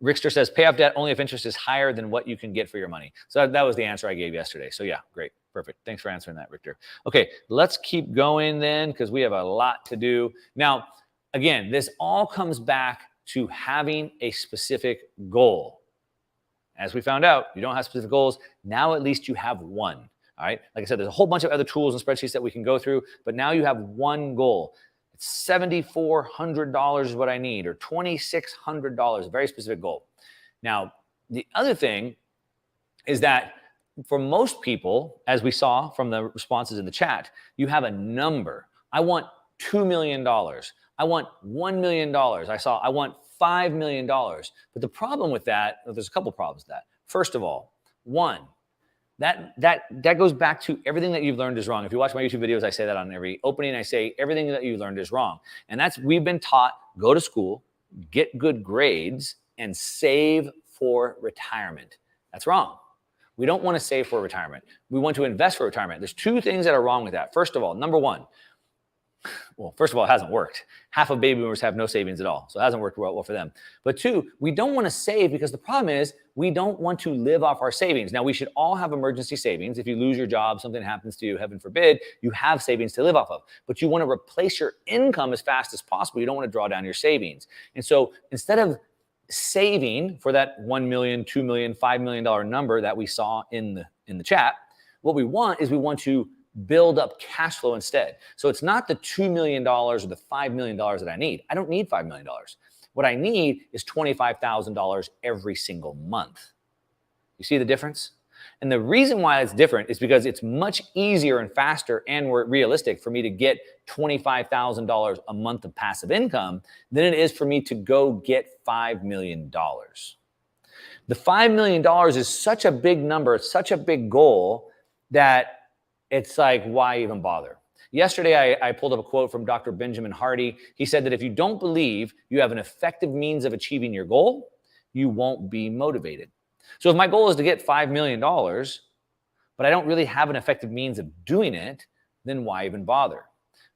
Rickster says, pay off debt only if interest is higher than what you can get for your money. So that was the answer I gave yesterday. So yeah, great. Perfect. Thanks for answering that, Richter. Okay, let's keep going then because we have a lot to do. Now, again, this all comes back to having a specific goal. As we found out, you don't have specific goals. Now at least you have one. All right. Like I said, there's a whole bunch of other tools and spreadsheets that we can go through, but now you have one goal. $7,400 is what I need, or $2,600, a very specific goal. Now, the other thing is that for most people, as we saw from the responses in the chat, you have a number. I want $2 million. I want $1 million. I want $5 million. But the problem with that, there's a couple problems with that. First of all, one, that goes back to everything that you've learned is wrong. If you watch my YouTube videos, I say that on every opening. I say everything that you learned is wrong. And we've been taught, go to school, get good grades, and save for retirement. That's wrong. We don't want to save for retirement. We want to invest for retirement. There's two things that are wrong with that. First of all, number one, well, first of all, it hasn't worked. Half of baby boomers have no savings at all. So it hasn't worked well for them. But two, we don't want to save because the problem is we don't want to live off our savings. Now, we should all have emergency savings. If you lose your job, something happens to you, heaven forbid, you have savings to live off of. But you want to replace your income as fast as possible. You don't want to draw down your savings. And so instead of saving for that $1 million, $2 million, $5 million number that we saw in the chat, what we want to build up cash flow instead. So it's not the $2 million or the $5 million that I need. I don't need $5 million. What I need is $25,000 every single month. You see the difference? And the reason why it's different is because it's much easier and faster and more realistic for me to get $25,000 a month of passive income than it is for me to go get $5 million. The $5 million is such a big number, such a big goal that it's like, why even bother? Yesterday, I pulled up a quote from Dr. Benjamin Hardy. He said that if you don't believe you have an effective means of achieving your goal, you won't be motivated. So if my goal is to get $5 million, but I don't really have an effective means of doing it, then why even bother?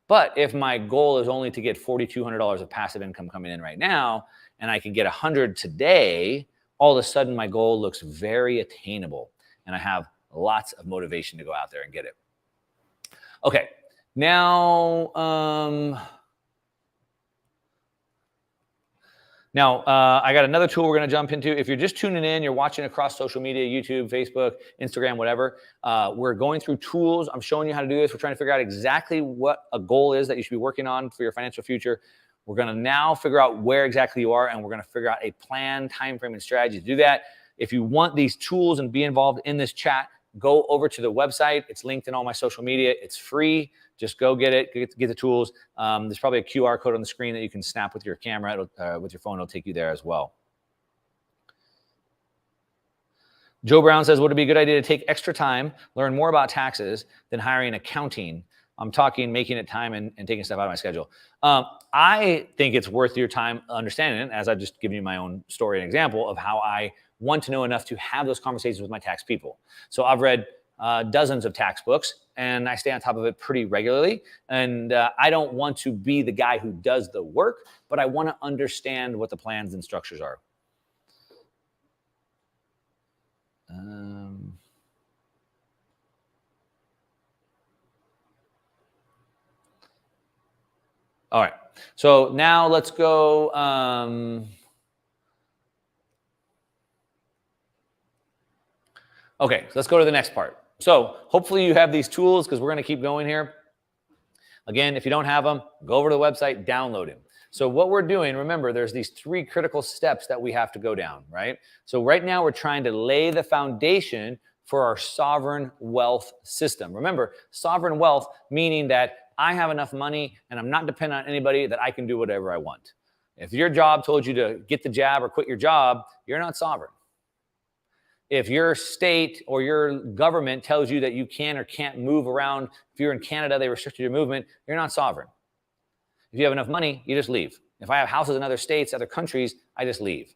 But if my goal is only to get $4,200 of passive income coming in right now, and I can get 100 today, all of a sudden my goal looks very attainable, and I have lots of motivation to go out there and get it. Okay, now, I got another tool we're going to jump into. If you're just tuning in, you're watching across social media, YouTube, Facebook, Instagram, whatever, we're going through tools. I'm showing you how to do this. We're trying to figure out exactly what a goal is that you should be working on for your financial future. We're going to now figure out where exactly you are, and we're going to figure out a plan, time frame, and strategy to do that. If you want these tools and be involved in this chat, go over to the website. It's linked in all my social media. It's free. Just go get it, get the tools. There's probably a QR code on the screen that you can snap with your camera, with your phone. It'll take you there as well. Joe Brown says, would it be a good idea to take extra time, learn more about taxes than hiring accounting? I'm talking making it time and taking stuff out of my schedule. I think it's worth your time understanding it, as I've just given you my own story and example of how I want to know enough to have those conversations with my tax people. So I've read dozens of tax books, and I stay on top of it pretty regularly. And I don't want to be the guy who does the work, but I want to understand what the plans and structures are. All right, so now let's go. Okay, so let's go to the next part. So hopefully you have these tools, because we're going to keep going here. Again, if you don't have them, go over to the website, download them. So what we're doing, remember, there's these 3 critical steps that we have to go down, right? So right now we're trying to lay the foundation for our sovereign wealth system. Remember, sovereign wealth meaning that I have enough money and I'm not dependent on anybody, that I can do whatever I want. If your job told you to get the jab or quit your job, you're not sovereign. If your state or your government tells you that you can or can't move around, if you're in Canada, they restricted your movement, you're not sovereign. If you have enough money, you just leave. If I have houses in other states, other countries, I just leave.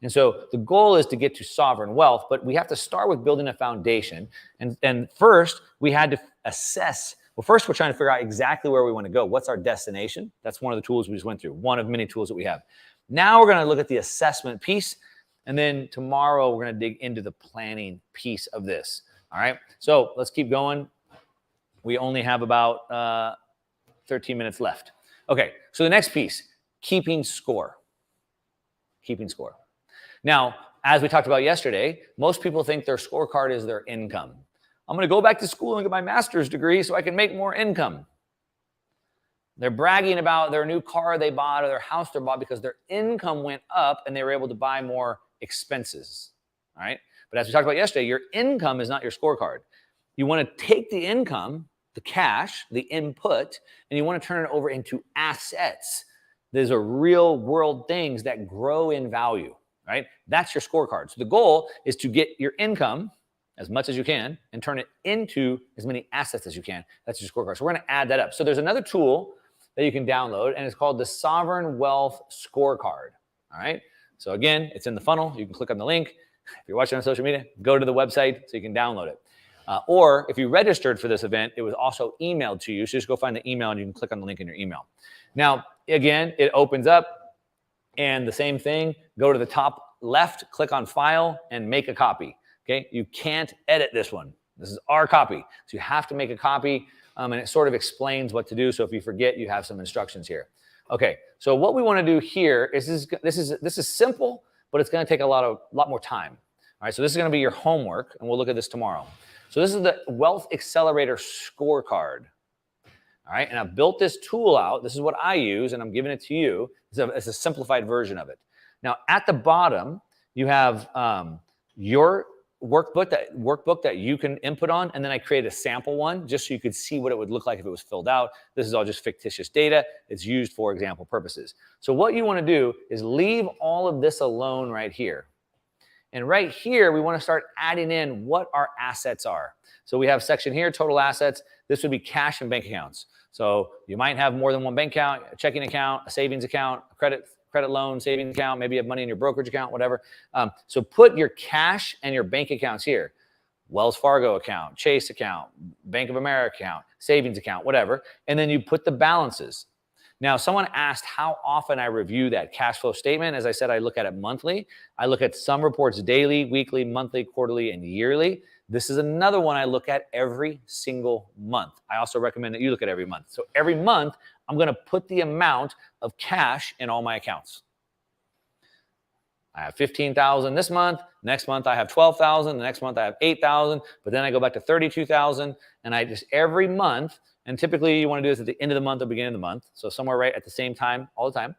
And so the goal is to get to sovereign wealth, but we have to start with building a foundation. And first, we had to assess. Well, first, we're trying to figure out exactly where we want to go. What's our destination? That's one of the tools we just went through, one of many tools that we have. Now we're going to look at the assessment piece. And then tomorrow, we're going to dig into the planning piece of this. All right. So let's keep going. We only have about 13 minutes left. Okay. So the next piece, keeping score. Keeping score. Now, as we talked about yesterday, most people think their scorecard is their income. I'm going to go back to school and get my master's degree so I can make more income. They're bragging about their new car they bought or their house they bought because their income went up and they were able to buy more expenses. All right. But as we talked about yesterday, your income is not your scorecard. You want to take the income, the cash, the input, and you want to turn it over into assets. These are real world things that grow in value, right? That's your scorecard. So the goal is to get your income as much as you can and turn it into as many assets as you can. That's your scorecard. So we're going to add that up. So there's another tool that you can download, and it's called the Sovereign Wealth Scorecard. All right. So again, it's in the funnel. You can click on the link. If you're watching on social media, go to the website so you can download it. Or if you registered for this event, it was also emailed to you. So just go find the email and you can click on the link in your email. Now, again, it opens up and the same thing. Go to the top left, click on File, and make a copy. Okay, you can't edit this one. This is our copy. So you have to make a copy, and it sort of explains what to do. So if you forget, you have some instructions here. Okay, so what we want to do here is this is simple, but it's going to take a lot more time. All right, so this is going to be your homework, and we'll look at this tomorrow. So this is the Wealth Accelerator Scorecard. All right, and I've built this tool out. This is what I use, and I'm giving it to you. It's a simplified version of it. Now, at the bottom, you have your workbook that you can input on, and then I created a sample one just so you could see what it would look like if it was filled out. This is all just fictitious data. It's used for example purposes. So what you want to do is leave all of this alone right here. And right here, we want to start adding in what our assets are. So we have section here, total assets. This would be cash and bank accounts. So you might have more than one bank account, a checking account, a savings account, a credit loan, savings account, maybe you have money in your brokerage account, whatever. So put your cash and your bank accounts here. Wells Fargo account, Chase account, Bank of America account, savings account, whatever. And then you put the balances. Now, someone asked how often I review that cash flow statement. As I said, I look at it monthly. I look at some reports daily, weekly, monthly, quarterly, and yearly. This is another one I look at every single month. I also recommend that you look at every month. So every month, I'm going to put the amount of cash in all my accounts. I have 15,000 this month. Next month, I have 12,000. The next month, I have 8,000. But then I go back to 32,000. And I just every month, and typically you want to do this at the end of the month or beginning of the month. So somewhere right at the same time, all the time.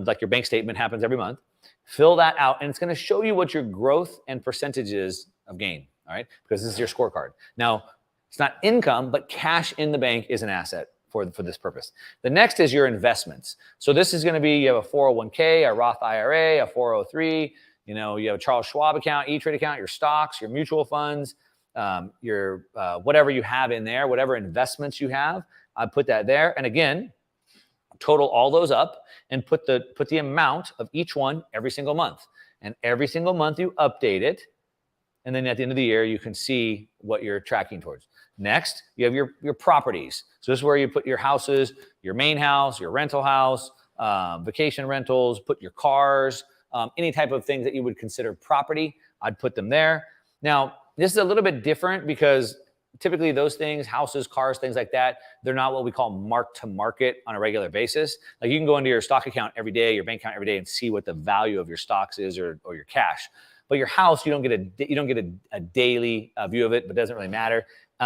Like your bank statement happens every month. Fill that out, and it's going to show you what your growth and percentages of gain. All right, because this is your scorecard. Now, it's not income, but cash in the bank is an asset for this purpose. The next is your investments. So this is going to be, you have a 401k, a Roth IRA, a 403, you have a Charles Schwab account, E-Trade account, your stocks, your mutual funds, your whatever you have in there, whatever investments you have, I put that there. And again, total all those up and put the amount of each one every single month. And every single month you update it. And then at the end of the year, you can see what you're tracking towards. Next, you have your properties. So this is where you put your houses, your main house, your rental house, vacation rentals, put your cars, any type of things that you would consider property, I'd put them there. Now, this is a little bit different because typically those things, houses, cars, things like that, they're not what we call mark to market on a regular basis. Like you can go into your stock account every day, your bank account every day, and see what the value of your stocks is or your cash. But your house, you don't get a daily view of it, but it doesn't really matter.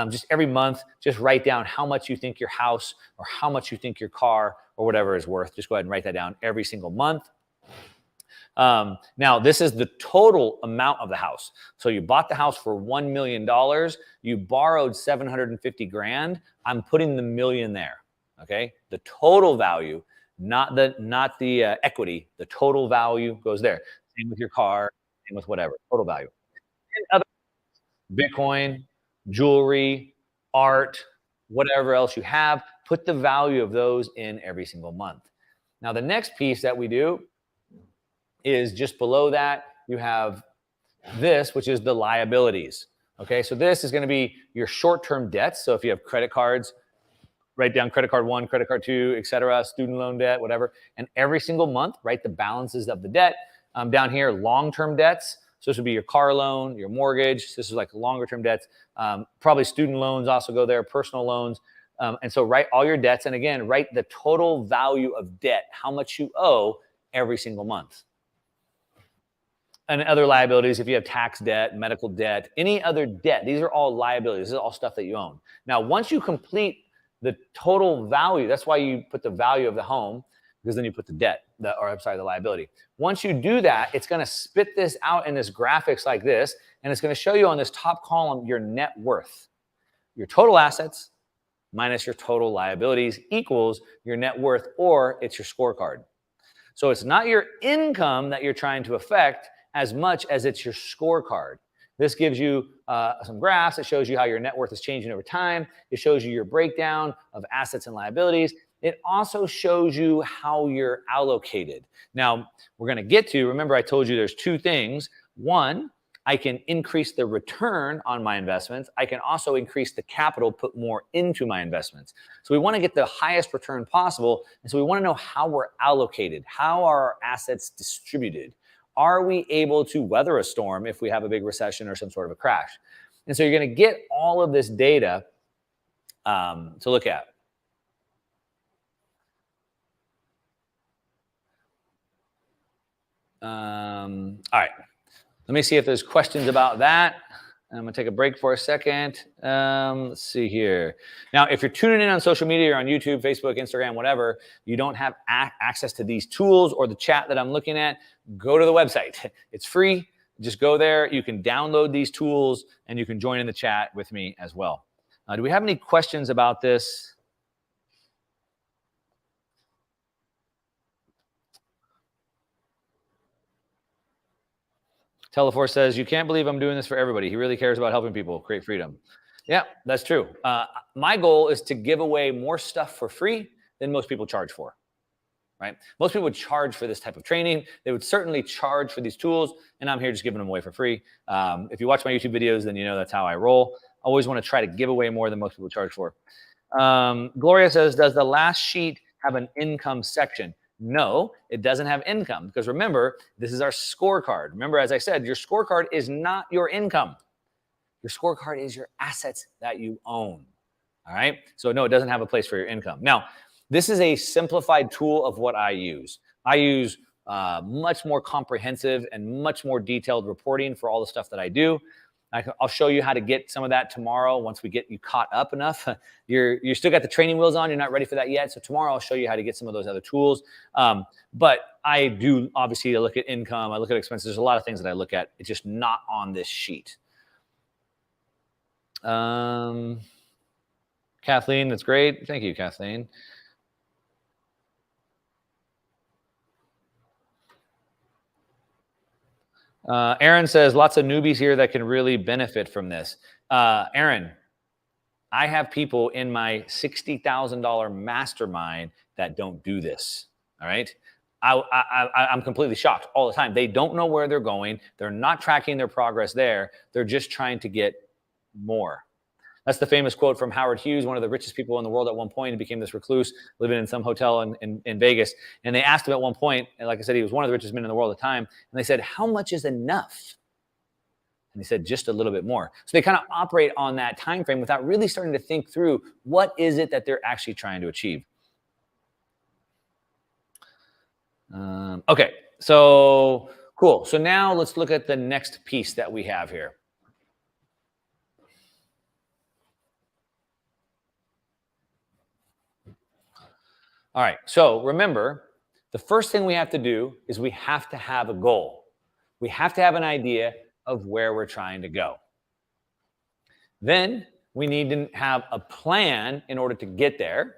Just every month, just write down how much you think your house or how much you think your car or whatever is worth. Just go ahead and write that down every single month. Now, this is the total amount of the house. So you bought the house for $1 million. You borrowed $750,000. I'm putting the million there. Okay, the total value, not the equity. The total value goes there. Same with your car. With whatever, total value. And other Bitcoin, jewelry, art, whatever else you have, put the value of those in every single month. Now, the next piece that we do is just below that, you have this, which is the liabilities. Okay, so this is going to be your short-term debts. So if you have credit cards, write down credit card 1, credit card 2, etc., student loan debt, whatever. And every single month, write the balances of the debt. Down here, long-term debts. So this would be your car loan, your mortgage. This is like longer-term debts. Probably student loans also go there, personal loans. And so write all your debts. And again, write the total value of debt, how much you owe every single month. And other liabilities, if you have tax debt, medical debt, any other debt, these are all liabilities. This is all stuff that you own. Now, once you complete the total value, that's why you put the value of the home, because then you put the debt, the liability. Once you do that, it's going to spit this out in this graphics like this, and it's going to show you on this top column your net worth. Your total assets minus your total liabilities equals your net worth, or it's your scorecard. So it's not your income that you're trying to affect as much as it's your scorecard. This gives you some graphs. It shows you how your net worth is changing over time. It shows you your breakdown of assets and liabilities. It also shows you how you're allocated. Now, we're going to get to, remember I told you there's two things. One, I can increase the return on my investments. I can also increase the capital, put more into my investments. So we want to get the highest return possible. And so we want to know how we're allocated. How are our assets distributed? Are we able to weather a storm if we have a big recession or some sort of a crash? And so you're going to get all of this data to look at. All right, let me see if there's questions about that. I'm gonna take a break for a second. Let's see here. Now, if you're tuning in on social media or on YouTube, Facebook, Instagram, whatever, you don't have access to these tools or the chat that I'm looking at, go to the website. It's free. just go there. You can download these tools and you can join in the chat with me as well. Do we have any questions about this? Teleforce says, you can't believe I'm doing this for everybody. He really cares about helping people create freedom. Yeah, that's true. My goal is to give away more stuff for free than most people charge for, right? Most people would charge for this type of training. They would certainly charge for these tools, and I'm here just giving them away for free. If you watch my YouTube videos, then you know that's how I roll. I always want to try to give away more than most people charge for. Gloria says, does the last sheet have an income section? No, it doesn't have income, because remember, this is our scorecard. Remember, as I said, your scorecard is not your income. Your scorecard is your assets that you own. All right. So no, it doesn't have a place for your income. Now, this is a simplified tool of what I use. I use much more comprehensive and much more detailed reporting for all the stuff that I do. I'll show you how to get some of that tomorrow once we get you caught up enough. You're still got the training wheels on. You're not ready for that yet. So tomorrow I'll show you how to get some of those other tools. But I do obviously look at income. I look at expenses. There's a lot of things that I look at. It's just not on this sheet. Kathleen, that's great. Thank you, Kathleen. Aaron says, lots of newbies here that can really benefit from this. Aaron, I have people in my $60,000 mastermind that don't do this. All right. I'm completely shocked all the time. They don't know where they're going. They're not tracking their progress there. They're just trying to get more. That's the famous quote from Howard Hughes, one of the richest people in the world at one point. He became this recluse living in some hotel in Vegas. And they asked him at one point, and like I said, he was one of the richest men in the world at the time. And they said, how much is enough? And he said, just a little bit more. So they kind of operate on that time frame without really starting to think through what is it that they're actually trying to achieve. Okay, so cool. So now let's look at the next piece that we have here. All right, so remember, the first thing we have to do is we have to have a goal. We have to have an idea of where we're trying to go. Then we need to have a plan in order to get there.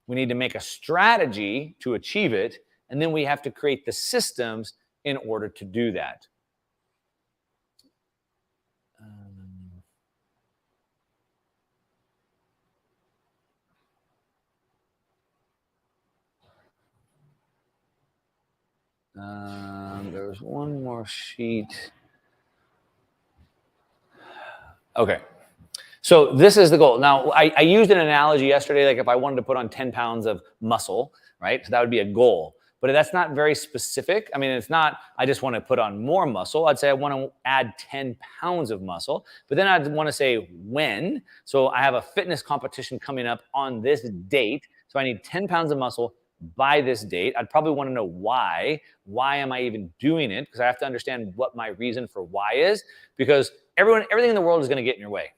We need to make a strategy to achieve it. And then we have to create the systems in order to do that. There's one more sheet. Okay. So this is the goal. Now, I used an analogy yesterday, like if I wanted to put on 10 pounds of muscle, right? So that would be a goal. But that's not very specific. I mean, it's not, I just want to put on more muscle. I'd say I want to add 10 pounds of muscle. But then I'd want to say when. So I have a fitness competition coming up on this date. So I need 10 pounds of muscle by this date. I'd probably want to know why. Why am I even doing it? Because I have to understand what my reason for why is. Because everything in the world is going to get in your way.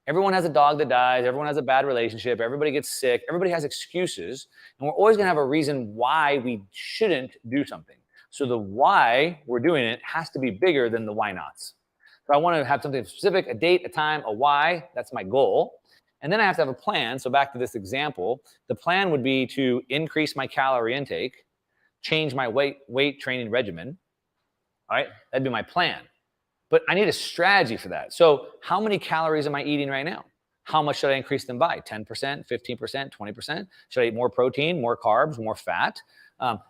Everyone has a dog that dies. Everyone has a bad relationship. Everybody gets sick. Everybody has excuses. And we're always going to have a reason why we shouldn't do something. So the why we're doing it has to be bigger than the why nots. So I want to have something specific, a date, a time, a why. That's my goal. And then I have to have a plan. So back to this example, the plan would be to increase my calorie intake, change my weight training regimen. All right, that'd be my plan. But I need a strategy for that. So how many calories am I eating right now? How much should I increase them by? 10%, 15%, 20%? Should I eat more protein, more carbs, more fat?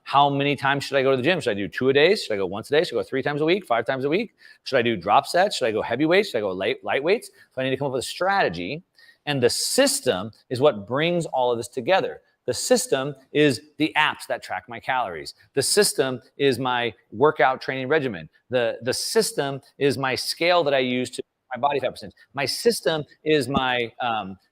How many times should I go to the gym? Should I do 2 a day? Should I go once a day? Should I go 3 times a week, 5 times a week? Should I do drop sets? Should I go heavy weights? Should I go light weights? So I need to come up with a strategy. And the system is what brings all of this together. The system is the apps that track my calories. The system is my workout training regimen. The system is my scale that I use to my body fat percentage. My system is my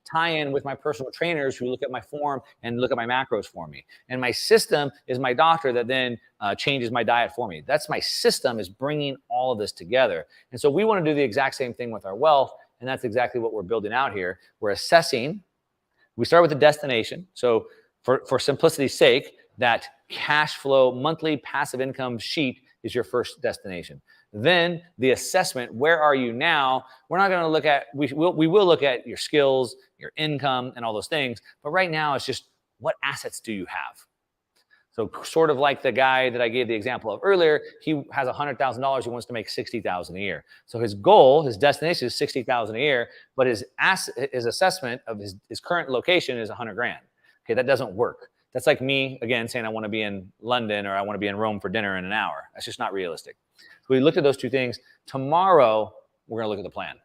tie-in with my personal trainers who look at my form and look at my macros for me. And my system is my doctor that then changes my diet for me. That's my system, is bringing all of this together. And so we want to do the exact same thing with our wealth. And that's exactly what we're building out here. We're assessing. We start with the destination. So for simplicity's sake, that cash flow monthly passive income sheet is your first destination. Then the assessment, where are you now? We're not going to look at, we will look at your skills, your income, and all those things. But right now, it's just what assets do you have? So sort of like the guy that I gave the example of earlier, he has $100,000. He wants to make $60,000 a year. So his goal, his destination is $60,000 a year, but his assessment of his current location is 100 grand. Okay, that doesn't work. That's like me, again, saying I want to be in London or I want to be in Rome for dinner in an hour. That's just not realistic. So we looked at those two things. Tomorrow, we're going to look at the plan.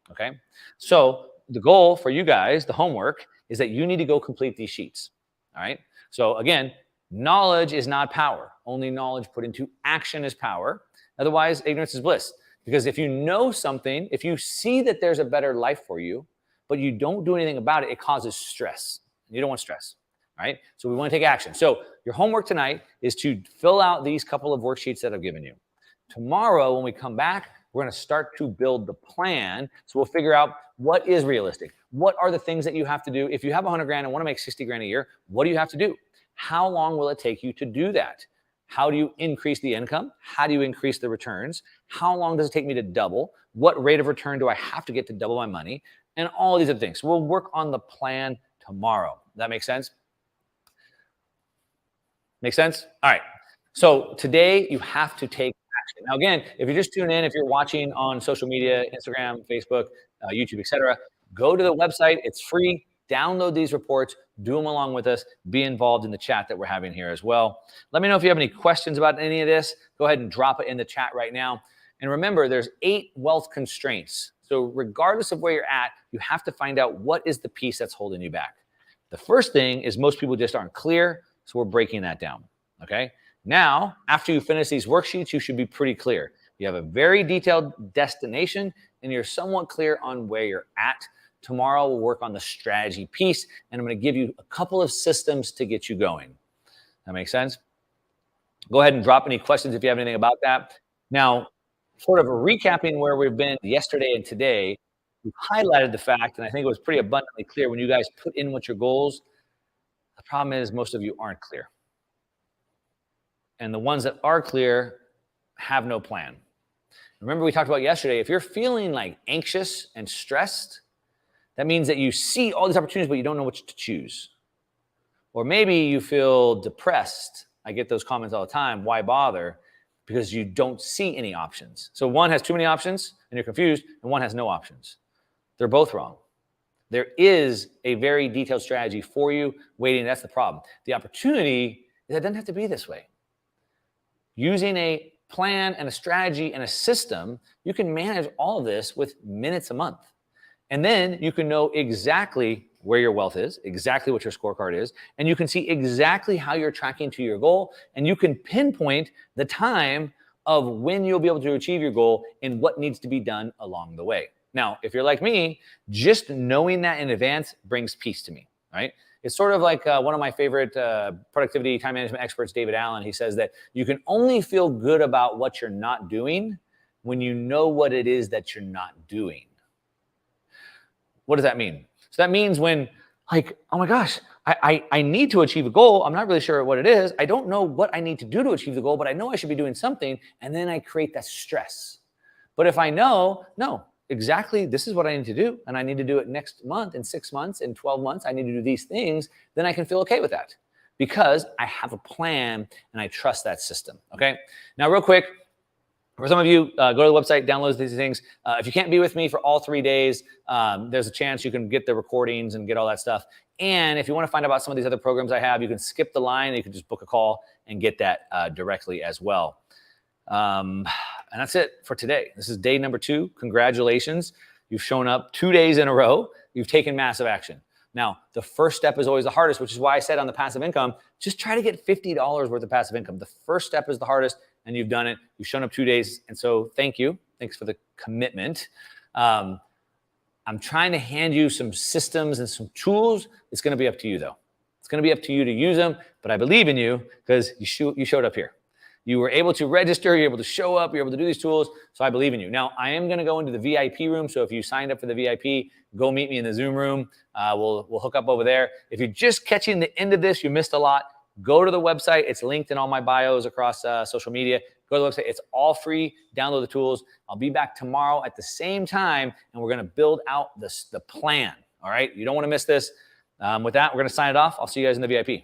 Okay, so the goal for you guys, the homework, is that you need to go complete these sheets. All right, so again, knowledge is not power. Only knowledge put into action is power. Otherwise, ignorance is bliss. Because if you know something, if you see that there's a better life for you, but you don't do anything about it, it causes stress. You don't want stress, right? So we want to take action. So your homework tonight is to fill out these couple of worksheets that I've given you. Tomorrow, when we come back, we're going to start to build the plan. So we'll figure out what is realistic. What are the things that you have to do? If you have 100 grand and want to make 60 grand a year, what do you have to do? How long will it take you to do that? How do you increase the income? How do you increase the returns? How long does it take me to double? What rate of return do I have to get to double my money? And all these other things. So we'll work on the plan tomorrow. That makes sense? Make sense? All right. So today you have to take action. Now, again, if you're just tuning in, if you're watching on social media, Instagram, Facebook, YouTube, etc., go to the website. It's free. Download these reports, do them along with us, be involved in the chat that we're having here as well. Let me know if you have any questions about any of this. Go ahead and drop it in the chat right now. And remember, there's 8 wealth constraints. So regardless of where you're at, you have to find out what is the piece that's holding you back. The first thing is most people just aren't clear, so we're breaking that down, okay? Now, after you finish these worksheets, you should be pretty clear. You have a very detailed destination, and you're somewhat clear on where you're at. Tomorrow, we'll work on the strategy piece, and I'm going to give you a couple of systems to get you going. That makes sense? Go ahead and drop any questions if you have anything about that. Now, sort of recapping where we've been yesterday and today, we've highlighted the fact, and I think it was pretty abundantly clear when you guys put in what your goals. The problem is most of you aren't clear. And the ones that are clear have no plan. Remember we talked about yesterday, if you're feeling like anxious and stressed, that means that you see all these opportunities, but you don't know which to choose. Or maybe you feel depressed. I get those comments all the time. Why bother? Because you don't see any options. So one has too many options and you're confused, and one has no options. They're both wrong. There is a very detailed strategy for you waiting. That's the problem. The opportunity is it doesn't have to be this way. Using a plan and a strategy and a system, you can manage all of this with minutes a month. And then you can know exactly where your wealth is, exactly what your scorecard is, and you can see exactly how you're tracking to your goal, and you can pinpoint the time of when you'll be able to achieve your goal and what needs to be done along the way. Now, if you're like me, just knowing that in advance brings peace to me, right? It's sort of like one of my favorite productivity time management experts, David Allen. He says that you can only feel good about what you're not doing when you know what it is that you're not doing. What does that mean? So that means when, like, oh my gosh, I need to achieve a goal. I'm not really sure what it is. I don't know what I need to do to achieve the goal, but I know I should be doing something. And then I create that stress. But if I know, no, exactly, this is what I need to do, and I need to do it next month, in 6 months, in 12 months, I need to do these things, then I can feel okay with that because I have a plan and I trust that system, okay? Now, real quick, for some of you, go to the website, download these things. If you can't be with me for all 3 days, there's a chance you can get the recordings and get all that stuff. And if you want to find out about some of these other programs I have, you can skip the line. You can just book a call and get that directly as well. And that's it for today. This is day number 2. Congratulations. You've shown up 2 days in a row. You've taken massive action. Now, the first step is always the hardest, which is why I said on the passive income, just try to get $50 worth of passive income. The first step is the hardest, and you've done it. You've shown up 2 days, and so thank you. Thanks for the commitment. I'm trying to hand you some systems and some tools. It's going to be up to you, though. It's going to be up to you to use them, but I believe in you because you showed up here. You were able to register, you're able to show up, you're able to do these tools, so I believe in you. Now, I am going to go into the VIP room, so if you signed up for the VIP, go meet me in the Zoom room. We'll hook up over there. If you're just catching the end of this, you missed a lot. Go to the website. It's linked in all my bios across social media. Go to the website. It's all free. Download the tools. I'll be back tomorrow at the same time, and we're going to build out the plan. All right? You don't want to miss this. With that, we're going to sign it off. I'll see you guys in the VIP.